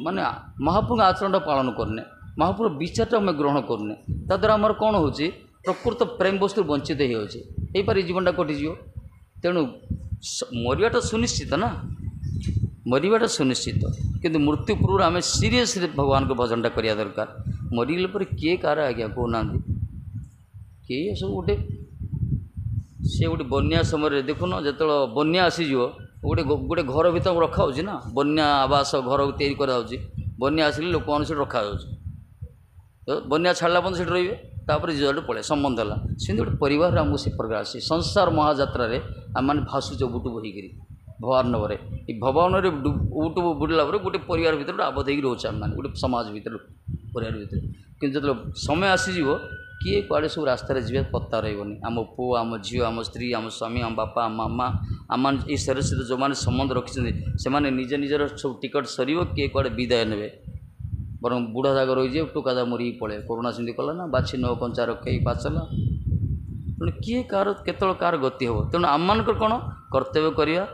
माने महाप्रभु आचरणटा पालन करने महाप्रभु विचारटा आम ग्रहण करने द्वारा आमर कौन हो प्रकृत प्रेम वस्तु वंचित हो पारे जीवनटा कटिज तेणु मरवाटा सुनिश्चित ना मरवाटा सुनिश्चित किंतु मृत्यु पूर्व आम सीरीयस भगवान को भजनटा करिया दरकार मरीगले पर किए कार आज्ञा कहना किए सब गोटे सी गोटे बन्या समय देखुन जो बन्या आसीज गोटे गोटे घर भर रखा हो ना बन्या आवास घर तैयारी कराऊँगी बन्या आसिले लोक मैंने रखा तो बन्या छाड़ा बंद से रे तापर जो पड़े संबंध है सेमती गोटे परिवार आमको से प्रकार आसी संसार महाजात्रा आम मैंने भाषुच बुटुब होकर भवानवर भवन उटुब बुड़ला गोटे परिवार भर आबद्ध हो रोचे आम मैंने गोटे समाज भर परिवार भर कि जो समय आसीज किए कुआड़े सब रास्तार जी पत्ता रही आम पु आम झी आम स्त्री आम स्वामी आम बापा आम मामा आम ये शरीर सहित जो मैंने संबंध रखिंट से निज निजर सब टिकट सर किए कुआड़े विदाय ने बर बुढ़ा जाग रही है टोका जा मरी पड़े कोरोना सेमती कला ना बाछी न कंचा रखे पाचला तेणु किए कार केतल कार गति हम तेणु आम मान कौन कर्तव्य करवा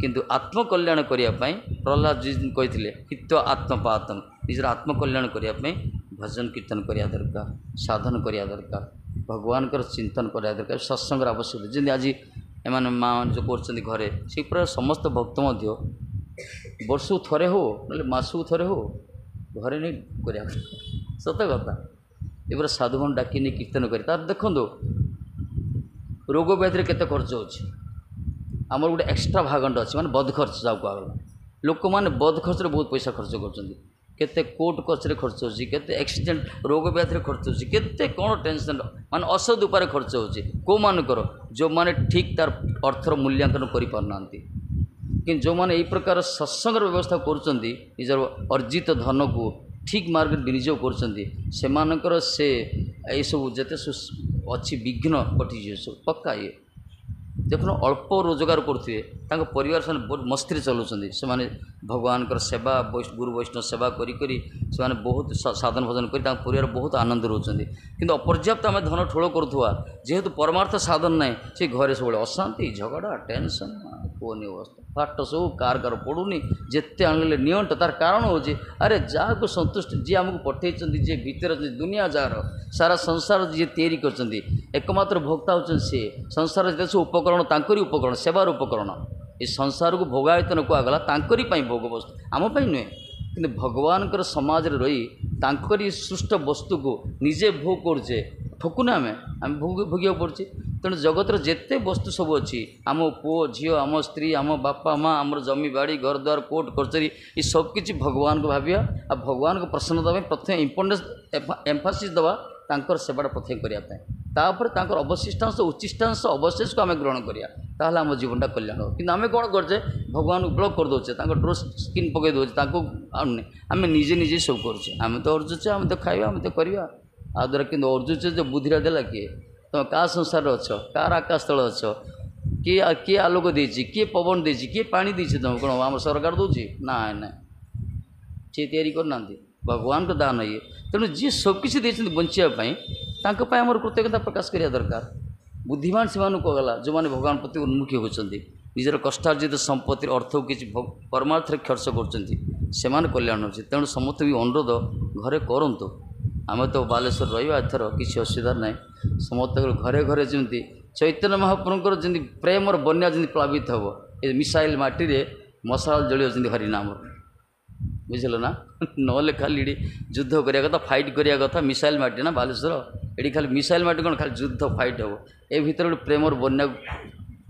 किंतु आत्मकल्याण करने प्रहलाद जी कहते हित आत्मपातम निजर आत्मकल्याण करने भजन कीर्तन करवा दरकार साधन करवा दरकार भगवान चिंतन करवा दरकार सत्संग आवश्यक जमी आज एम माँ जो कर घरे से प्रकार समस्त भक्त वर्ष थे हो ना मसक थे हो घरे नहीं कर सत कथा ये साधु मन डाक नहीं कीर्तन कर देखो रोग व्याधि केते खर्च होमर गोटे एक्सट्रा भागंड अच्छे माने बद खर्च जाऊ कहला लोक मैंने बद खर्च बहुत पैसा खर्च करते कोर्ट कचरे खर्च होची केते एक्सीडेंट रोग व्याधि खर्च होची केते कौन टेंशन माने असद उपाय खर्च होची को मानकर जो माने ठीक तार अर्थर मूल्यांकन करि पारना कि जो माने यही प्रकार सत्संग व्यवस्था करुँच निजर अर्जित धन को ठीक मार्ग विनियोग कर से सब जिते अच्छी विघ्न कटिजे सब पक्का ये देखो अल्प रोजगार करुवे परिवार से बहुत मस्ती चलाऊँ से भगवान सेवा गुरु वैष्णव सेवा करी से बहुत साधन भजन कर परिवार बहुत आनंद रोचे कि अपर्याप्त आम धन ठोल करुवा जेहेतु परमार्थ साधन ना से घरे सब अशांति झगड़ा टेंशन कहनी अवस्था फाट सब कार कार पड़ूनी जिते आने नियंट तार कारण हो अरे जहाँ को संतुष्ट जी आमको पठे जी भीतर दुनिया जार सारा संसार जी तैयारी कर एकमात्र भोक्ता होती सी संसार जिते सब उपकरण तांकरी उपकरण सेवार उपकरण ये संसार को भोगायतन कहगला तांकरी भोग वस्तु आम नुहे कि भगवान समाज रही तांकरी सृष्ट वस्तु को निजे भोग करछे ठकुना आम भोगिया पड़े तेणु जगतर जिते वस्तु सब अच्छी आम पुओ झील आम स्त्री आम बापा माँ आम जमी बाड़ी घर द्वार कोर्ट कचहरी ये सब किसी भगवान को भाविया आ भगवान को प्रसन्नता प्रथम इम्पोर्टेंस एम्फासिस दवा तांकर सेवाटा प्रथम करने अवशिष्टांश उच्चिष्टांश अवशेष को आम ग्रहण करिया ताहले आम जीवनटा कल्याण हो कि आम कौन करचे भगवान को ब्लॉक कर दौचे ड्रोस स्किन पकई दौचे आम निजे निजे सब करुचे आम तो अर्जुचे आम तो खाଇବା आम तो करवा आ द्वारा कि अर्जुचे जो बुद्धिरा देला किए तुम क्या संसार अच्छ कार आकाश तल अच्छ किए किए आलोक देती किए पवन देती किए पानी देती तुम कौन आम सरकार दूसरी ना ना सी तैयारी करना भगवान को दान ये तेणु जी सबकिछ देते बचापी आमर कृतज्ञता प्रकाश करने दरकार बुद्धिमान से कहला जो मैंने भगवान प्रति उन्मुखी होती निजर कष्टार्जित संपत्ति अर्थ को किसी परमार्थ खर्च कर कल्याण हो तेणु समस्त भी अनुरोध घरे करूँ आम तो बालेश्वर रहा एथर किसी असुविधा ना समस्त घरे घरे जमी चैतन्य महाप्रभुर जमी प्रेमर बन्या जमी प्लावित हम ये मिसाइल माटी मशाल जलिए हरिनाम बुझल ना ना खाली युद्ध करने कथा फाइट करने कथा मिसाइल माटी ना बालेश्वर ये खाली मिसाइल माटी कौन खाली युद्ध फाइट हम ए भर गोटे प्रेमर बन्या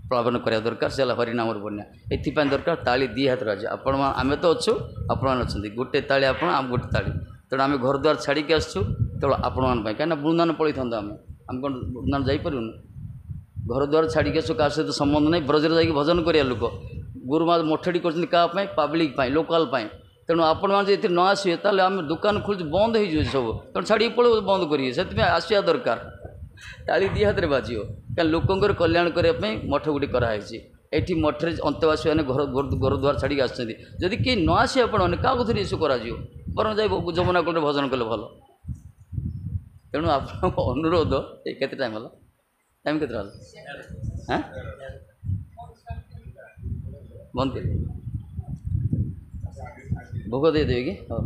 प्लावन करा दरकार से हरिनाम बन्या एपाई दरकार ताली दी हाथ आज आपण आम तो अच्छु आपण अच्छा गोटे ताली आप गोटे ताली तेणु आम घर द्वार छाड़ी आसचु तो आपण कहीं बृंदावन पलि था आम कौन बृंदावन जापरूँ घर द्वार छाड़ी आसु क्या सहित संबंध नहीं ब्रजर जा भजन करा लोक गुरुमा मठड़ी कर पब्लिक लोकाल तेणु आपण मैंने न आसवे ताल आम दुकान खोल बंद हो सब तेणु छाड़ी पड़े बंद करेंगे से आसवा दरकार ताली दी हाथ में बाजियो क्या लोकंर कल्याण करने मठ गुटी कराई एटी मठे अंतवासी मैंने घर द्वार छाड़ी आदि कहीं न आसे आपण क्या धरी सब कर बर जा जमुना कूल भजन कले भल तेणु आप अनुरोध ये टाइम है टाइम के हाँ बंद कर भोग देदेवी कि हाँ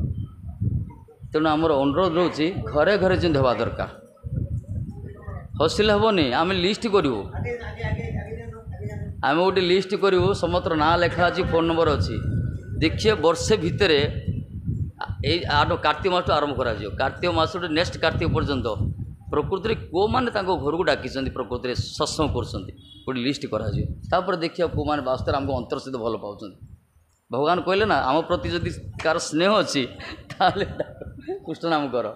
तेणु आमर अनुरोध रोचे घरे घरे जमी हवा दरकार हसिले हेनी आम लिस्ट करूँ आम गोटे लिस्ट करूँ समस्त ना लेखा अच्छी फोन नंबर अच्छी देखिए वर्षे भितर এই कार्तिक मास आरंभ करा कार्तिक मास नेक्स्ट कार्तिक पर्यंत प्रकृति को मैंने घर को डाकी प्रकृति सत्संग कर लिस्ट कर देखिए कौ मैंने वास्तव आमको अंतर सहित भल पाँच भगवान कहले ना आम प्रति जदि कार स्नेह अच्छी कृष्ण नाम कर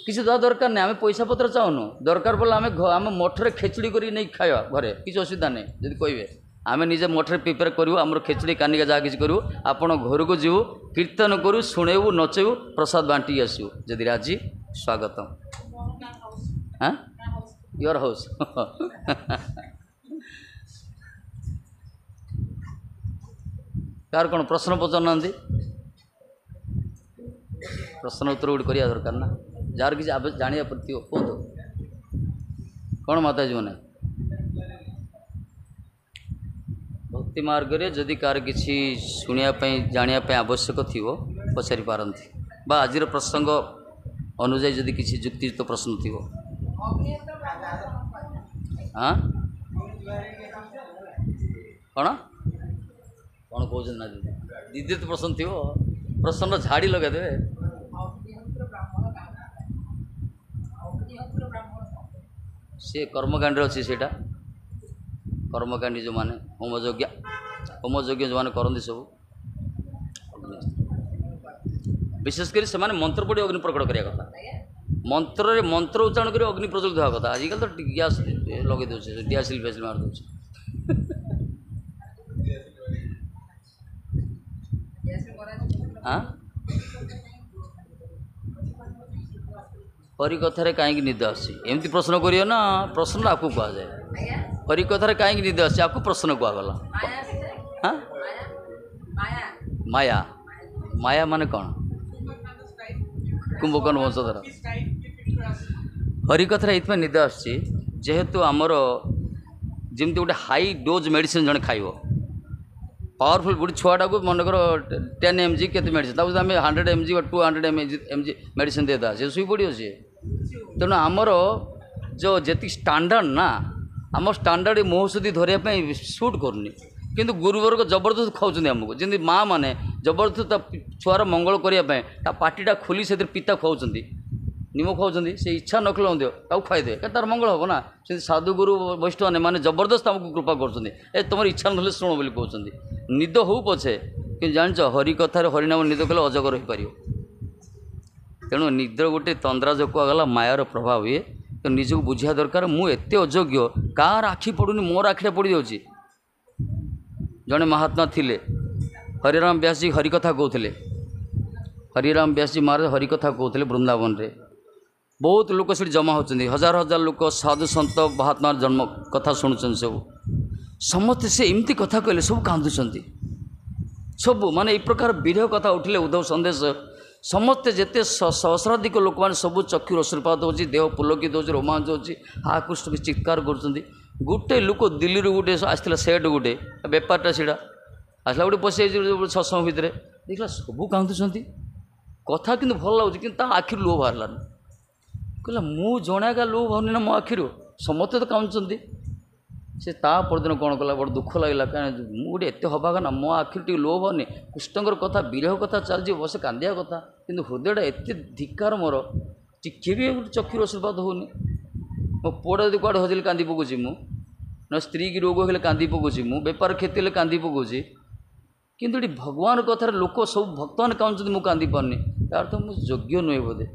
किसी दवा दरकार नहीं आम पैसा पत्र चाहूनु दरकार पड़े आम मठरे खेचड़ी कर नहीं खावा घरे किसी असुविधा नहीं जब कहे आम निजे मठरे प्रिपेयर करूँ आम खेचड़ी कानिका जहाँ किसी करूँ आपण घर को जीवु कीर्तन करूँ शुणेबू नचेबू प्रसाद बांटी आसू जदि राजी स्वागतम हाँ योर हाउस कार कौन प्रश्न पचार प्रश्न उत्तर गोटे करिया दरकार ना जार किसी जानिया प्रति कहतु कौन माताजी मैंने भक्ति मार्ग रे जदि कार किसी शुणापी जानापी आवश्यक थी पचारि पारती बा आज प्रसंग अनुजाई जदि किसी युक्तियुक्त प्रश्न थी हाँ कौन कौन कौन ना दीदी तो प्रश्न थी प्रश्न झाड़ी लगेदे सी कर्मकांड अच्छी से कर्मकांडी जो माने होमयज्ञ जो माने करती सब विशेषकर से माने मंत्र पढ़ी अग्नि प्रकट करिया कथा मंत्र मंत्र उच्चारण कर अग्नि प्रज्वलित होगा कथा आजिकल तो गैस लगे दे डियासिल फैसिल मार दे हाँ हरि कथार कहीं निद आमती प्रश्न करियो ना प्रश्न आपको कह जाए हरि कथार कहीं निद आपको प्रश्न कहगला हाँ माया माया माने कौन कुंभकर्ण वंशधर हरि कथार ये निद आहेतु आमर जमी गोटे हाई डोज मेडिसिन जड़े खाइब पावरफुल गोटे छुआटा को मनकर 10 mg के मेडिसिन आम 100 mg 200 mg मेडिसिन देदा से शुई पड़ो सी तेणु आमर जो जी स्टांडर्ड ना आम स्टांडर्ड मोहसुदी धरने सुट करनी किंतु गुरुवर्ग जबरदस्त खाऊँ आमको जमी माँ मैंने जबरदस्त छुआर मंगल करने पार्टीटा खोली से पिता खाऊँ निम खाऊँ से इच्छा न खिलाऊ दियो खाईदे तार मंगल हम ना से साधुगुरु वैष्णव ने मैंने जबरदस्त आमको कृपा कर तुम इच्छा ना शुण बोली कहते निद हो पछे कि जान हरि कथार हरिनाम निद कले अजगर हो पार तेणु निद्र गोटे तंद्रा जो कहगला मायार प्रभाव हुए तो निजक बुझा दरकार मुझे अयोग्य कार आखि पड़ूनी मोर आखिटा पड़ जाऊँगी जड़े महात्मा थिले हरिराम व्यास जी हरिकथा कहते हरिराम व्यास जी महाराज हरिकथा कहते वृंदावन रे बहुत लोक से जमा होती हजार हजार लोक साधु सत महात्मा जन्म कथा शुणुं सब समस्ते से एमती कथा कहले सब कांदुंट सब माने एक प्रकार विरह कथा उठिले उद्धव संदेश समस्ते जिते सहस्राधिक लोक मैंने सब चक्षु रश्मिपात हो देह पुलकित हो रोमांच हो आकृष्ट चित्कार कर गोटे लोक दिल्ली गोटे आसला सेट गोटे बेपारटा सीटा आसला गोटे पशि सत्संग भितर देखला सब कांदुंट कथा कि भल लगे कि आखि लुह बाहर कहला मु जनागा लुह बाहर ना मो आखि समस्ते तो कांदुंट से परदिन कौन कला बड़ दुख लगे कहीं मुझे एत हवा ना मो आखिर टे लोभ हनी कृष्णकर कथा विरह कथा चलती बस कांदिया कथा कि हृदयटा एत धिकार मोर टिके भी चक्षुर आशीर्वाद होनी मो पुआ यदि कौड़े हजिले कांदी पकाऊँ मु ना स्त्री की रोग हेल्ले कांदी पकाऊँ मु बेपार क्षति हेल्ले कांदी पकाऊँ किंतु ये भगवान कथार लोक सब भक्त मैंने कांदुंट मु कांदी पारनी तार तो मुझे योग्य नुहे बोधे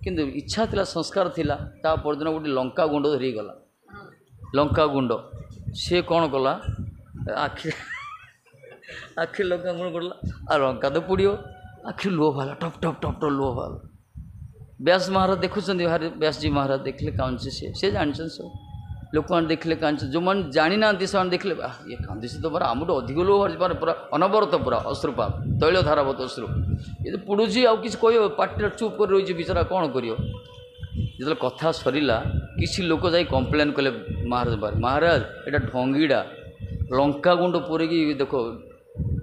किंतु इच्छा थिला संस्कार थिला ता परदिन गोटे लंका गुंड धरी गला लंका गुंड सी कौन कला आखि आखि लंका गुंड करला आ लंका तो पुड़ो आखि लुह बाहर टप टप टप टप लुह बाहर व्यास महाराज देखुं व्यास जी महाराज देखले कांचे सी जानते सब लोक मैंने देखले कांचे जो मैंने जानी ना से देखले ये कांदी तो मार आम अधिक लुह बाहर पूरा अनबरत पूरा अश्रुपात तैल धारावत अश्रु ये तो पुड़ुची आउ कि कह पार्टी चुप कर रही बेचारा कौन कर जो कथा सरला किसी लोक जा कम्प्लेन कले महाराज बार महाराज एटा ढंगीड़ा लंका गुंड पूरे देखो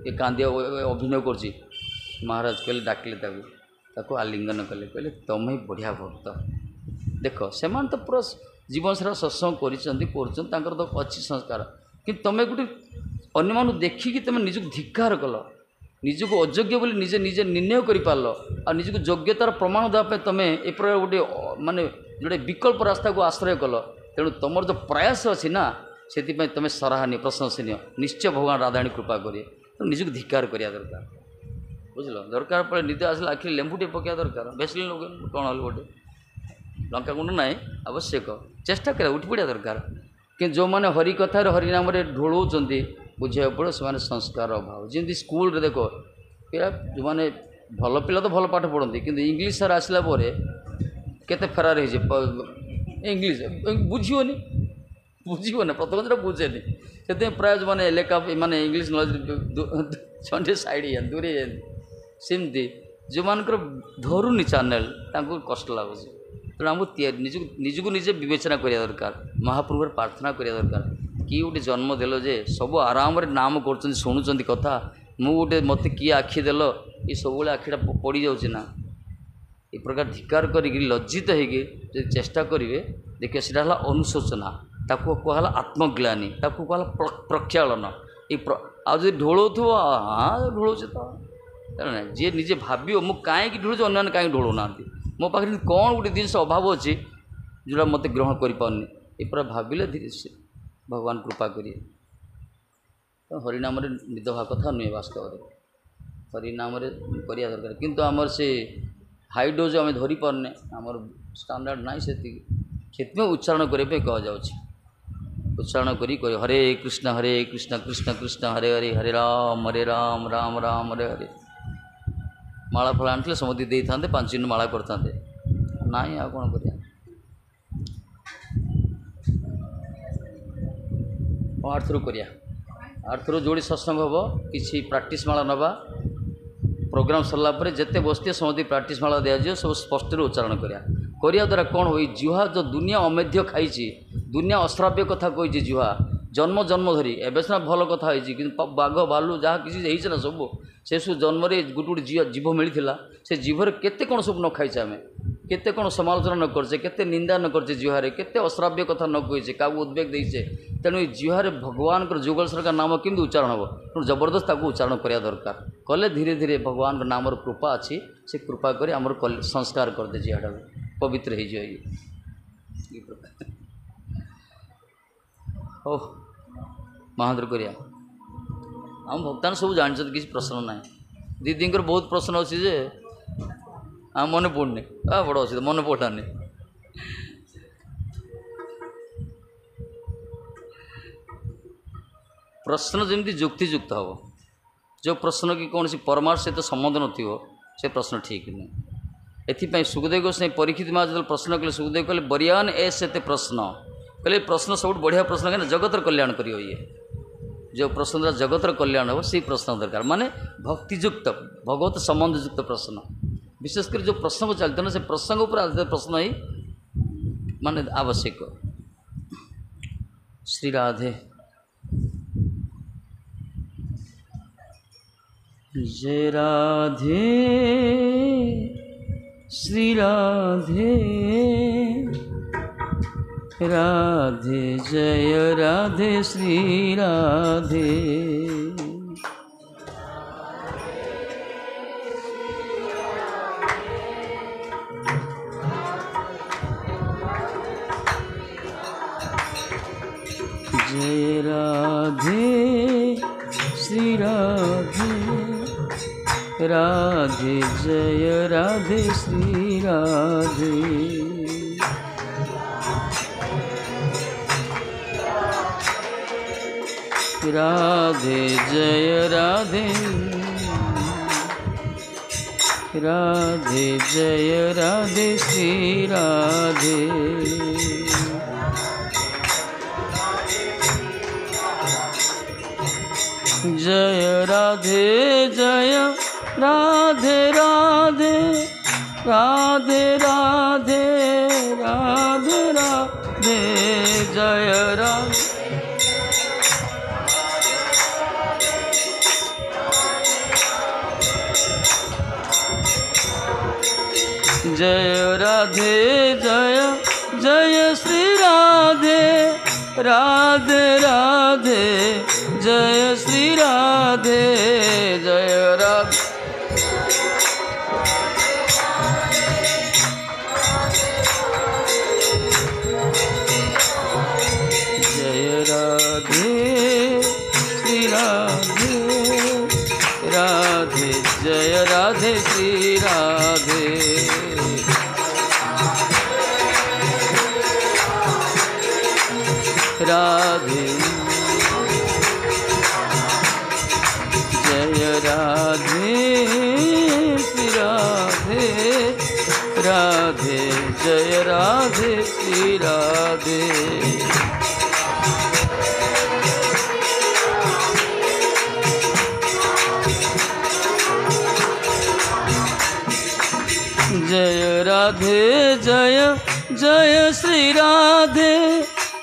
ये कांदिया अभिनय कर महाराज कहले डाकिले आलिंगन कले कहले तुम ही बढ़िया भक्त देख से तो पूरा जीवन सारा सत्संग कर तो अच्छी संस्कार कि तुम गोटे अन्य देखिकी तुम निजक धिक्कार कल निजक अयोग्य बोली निजे निजे निर्णय कर पार आ निजक योग्यतार प्रमाण देवाई तुम ए प्रकार गोटे माने जोटे विकल्प रास्ता को आश्रय कल तेणु तुम जो प्रयास अच्छी ना से तुम सराहनीय प्रशंसनीय निश्चय भगवान राधाणी कृपा करेंगे तो निजक धिकार करा दरकार बुझल दरकार पड़े निद आसला आखिर लेंबू टे पकड़ा दरकार भेसलिन कौन हल गोटे लंका गुंड ना आवश्यक चेष्टा करा उठी पड़ा दरकार कि जो मैंने हरि कथार हरिनाम ढोलौंट बुझे पड़े से संस्कार अभाव जमी स्कूल देख पिला जो मैंने भल पिला तो भल पाठ पढ़ती कि इंग्लीश सार आसला केते फेरार हो इंग्लीश बुझीनी बुझे प्रथम जो बुझेनि से प्राय जो मैंने लेखा माने इंग्लीश नॉलेज छे साइड दूरे सेमती जो मानकर धरुनी चैनल कष्ट लगुच तेणु आमको निजक निजे विवेचना करा दरकार महाप्रभु प्रार्थना करा दरकार कि गोटे जन्म देल जे सब आराम नाम कर शुणुंट कथा मु गोटे मत किए आखि देल ये सब आखिटा पड़ जाऊँना ये प्रकार धिकार कर लज्जित हो चेष्टा करेंगे देखिए सीटा है अनुशोचना ताको कहला आत्मग्लानी ताको कहला प्रक्षालन ये आज ढोलौ हाँ ढोलौचे तो ना जी निजे भाव मु कहीं ढोलुचे अन्य कहीं ढोलौना मो पाखे कौन गोटे जिन अभाव अच्छी जोड़ा मत ग्रहण कर पारनी ये पूरा भाविले धीरे से भगवान कृपा करिए तो हरिनाम निद हवा कथा नुहे वास्तव हरिनाम करिया दरकार किंतु आमर से हाई डोज आम धरी पारने आमर स्टैंडर्ड ना से उच्चारण करने कह जाऊँगी उच्चारण करी हरे कृष्ण कृष्ण कृष्ण हरे हरे हरे राम राम राम हरे हरे माला फला आनी समझे दे था 5 दिन माला करते ना आ कौन कर आर्थर करिया आर्थर जोड़ी सत्संग हम कि प्राक्ट माला नवा प्रोग्राम सरला जिते बसते समझे प्राक्ट माला दिज्व सब स्पष्ट उच्चारण करिया द्वारा कौन हो जुहा जो दुनिया अमेध्य खाई दुनिया अश्राव्य कथा कही जुहा जन्म जन्म धरी एवं सीना भल कथा कि बाघ बालू जहाँ किसी ना सब से सब जन्म गोटे गोटे जीव मिलता से जीवर केते कौन सब न खाई आम केते कौन समालोचना न करचे केते निंदा न करचे जुहारे केते अश्राव्य कथा न कहीचे क्या उद्वेग देचे तेणु जुहारे भगवान जुगल का नाम केमती उच्चारण हम तेणु जबरदस्त उच्चारण करा दरकार कले धीरे धीरे भगवान नाम कृपा अच्छी से कृपा कर आम संस्कार करदे झीटा पवित्र हो हो महांतर करिया आम भक्तान सब जानते किसी प्रश्न ना दीदी बहुत प्रश्न अच्छी जे आम मन पड़ने बड़ अच्छे मन पड़ानी प्रश्न जमी जुक्तियुक्त हम जो प्रश्न की कौन सी परमार्थ सहित संबंध न से प्रश्न ठीक नहीं एपाई सुखदेव गोस्वामी परीक्षित माँ जो प्रश्न कले सुखदेव कहले बरियान एते प्रश्न कहले प्रश्न सब बढ़िया प्रश्न कहना जगतर कल्याण कर जो प्रश्न जगतर कल्याण हो से प्रश्न दरकार माने भक्तियुक्त भगवत संबंधयुक्त प्रश्न विशेषकर जो प्रसंग चलते ना से प्रसंग उपर आधारित प्रश्न ही माने आवश्यक श्री राधे जय राधे श्री राधे राधे जय राधे श्री राधे जय राधे श्री राधे राधे जय राधे श्री राधे राधे जय राधे राधे जय राधे श्री राधे जय राधे जय राधे राधे राधे राधे राधे राधे जय राधे जय राधे जय जय श्री राधे राधे राधे जय श्री राधे राधे जय राधे जय राधे श्री राधे राधे जय राधे श्री राधे राधे जय राधे श्री राधे राधे जय राधे श्री राधे जय राधे जय जय श्री राधे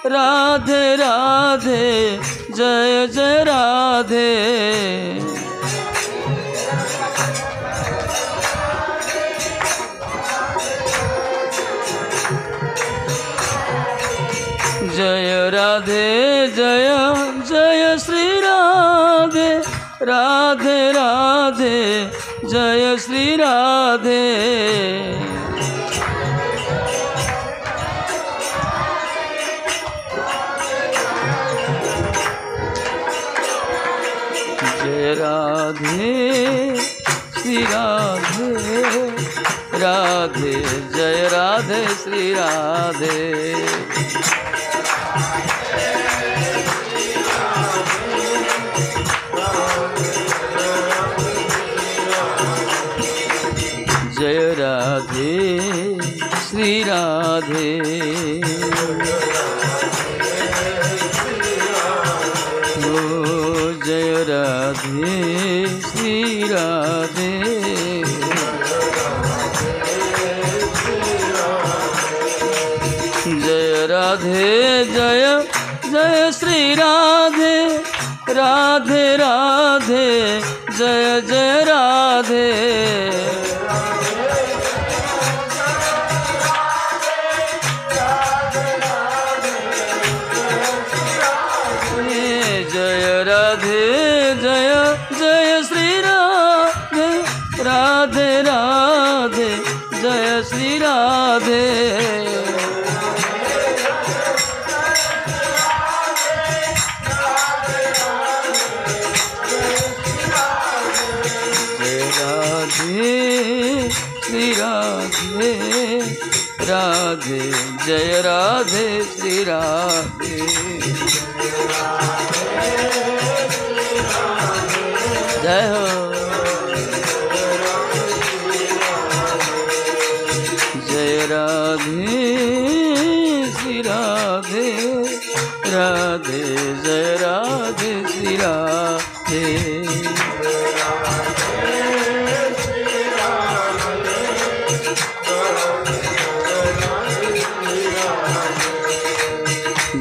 राधे राधे जय जय राधे जय राधे जय जय श्री राधे राधे राधे जय श्री राधे जय राधे श्री राधे राधे जय राधे श्री राधे जय राधे श्री राधे ओ जय राधे श्री राधे जय राधे जय जय श्री राधे राधे राधे जय जय राधे जय राधे जय जय श्री राधे राधे राधे जय श्री राधे जय राधे श्री राधे राधे जय राधे श्री राधे जय हो जय राधे श्री राधे राधे जय राधे श्री राधे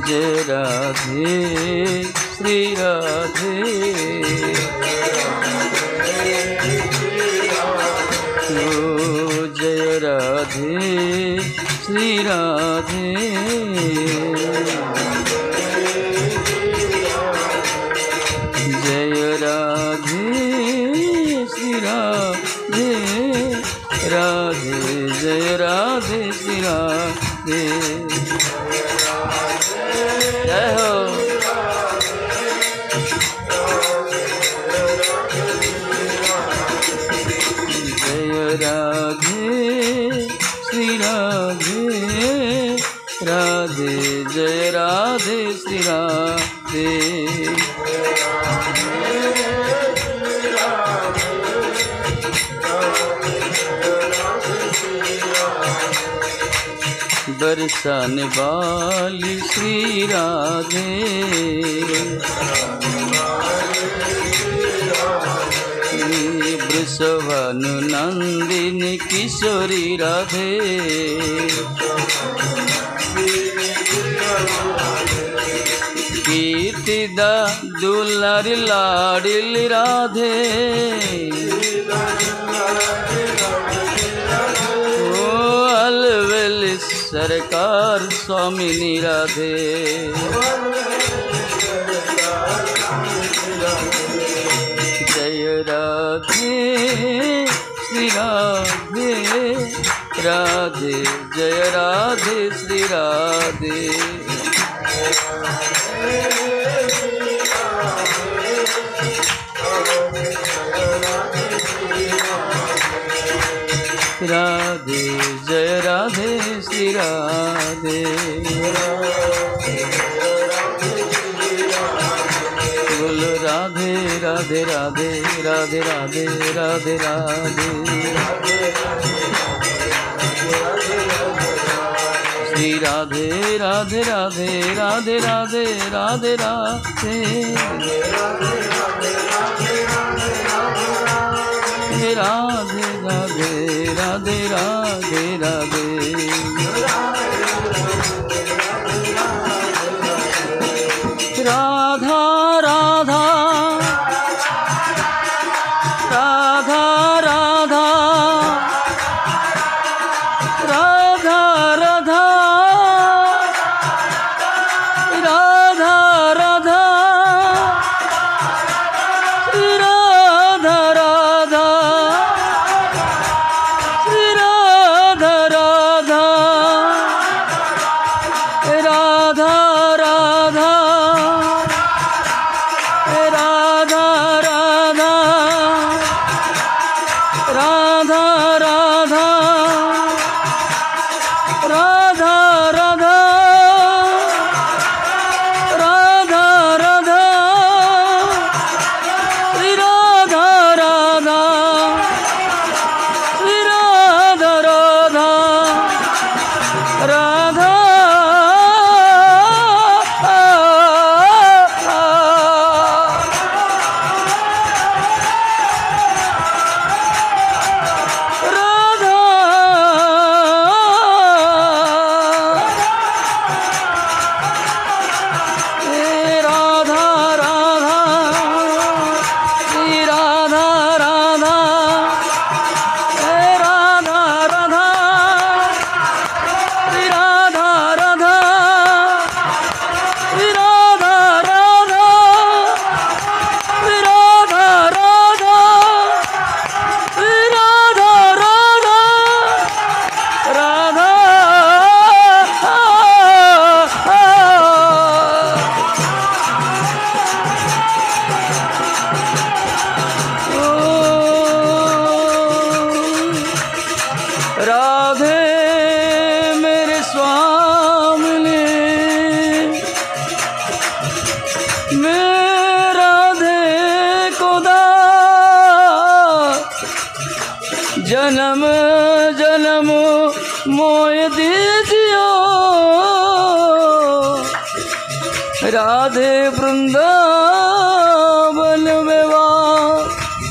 जय राधे श्री राधे ओ जय राधे श्री राधे जय राधे श्री राधे राधे जय राधे श्री राधे जय हो जय राधे श्री राधे राधे जय राधे श्री राधे बरसाने वाली श्री राधे वृषभानु नंदिनी किशोरी राधे कीर्तिदा दुलारी लाडिली राधे ओ अलवेली सरकार स्वामिनी राधे राधे जय राधे श्री राधे। राधे जय राधे श्री राधे। बोलो राधे राधे राधे राधे राधे राधे राधे। श्री राधे राधे राधे राधे राधे राधे राधे। राधे राधे राधे राधे राधे। राधा राधा राधा राधा राधा राधा राधा राधा राधा राधा राधा राधा राधा राधा जन्म जन्म मोय दीजियो राधे वृंदावन में वा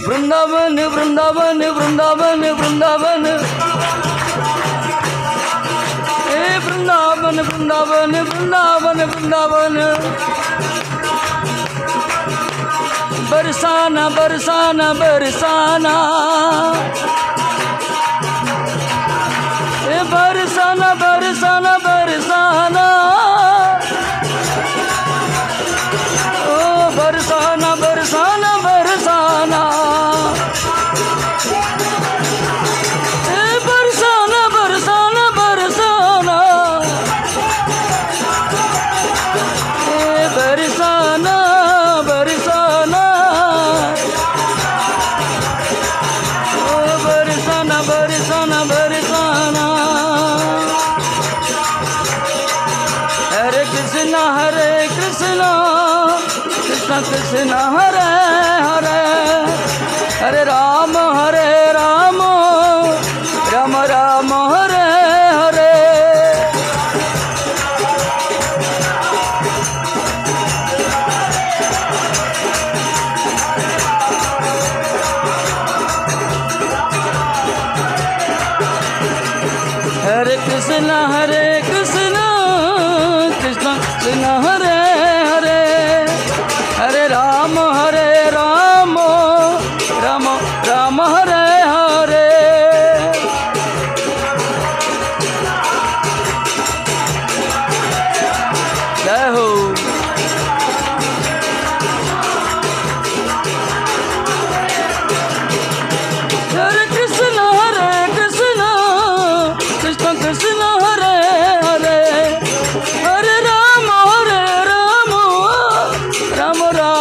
वृंदावन वृंदावन वृंदावन वृंदावन हे वृंदावन वृंदावन वृंदावन वृंदावन बरसाना बरसाना बरसाना बरसाना बरसाना बरसाना ओ बरसाना बरसाना बरसाना बरसाना बरसाना बरसाना बरसाना बरसाना ओ बरसाना बरसाना बरसाना हरे कृष्णा कृष्ण कृष्ण हरे हरे हरे राम राम राम हरे हरे हरे कृष्ण कृष्ण कृष्ण हरे हरे हरे राम राम राम हरे हरे जय हो हरे कृष्ण कृष्ण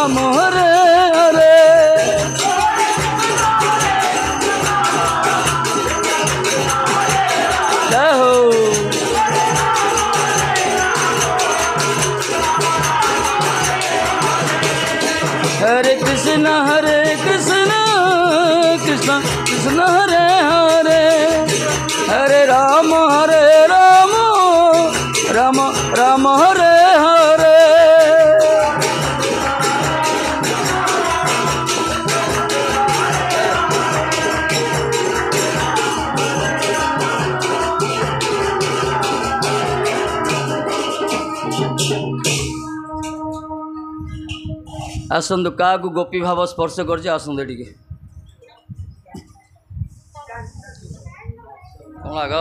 राम हरे हरे। जय हो। हरे कृष्ण कृष्ण कृष्ण हरे हरे, हरे राम राम राम हरे हरे। आसंतु क्या गोपी भाव स्पर्श कर आसंतु टिके कौन आग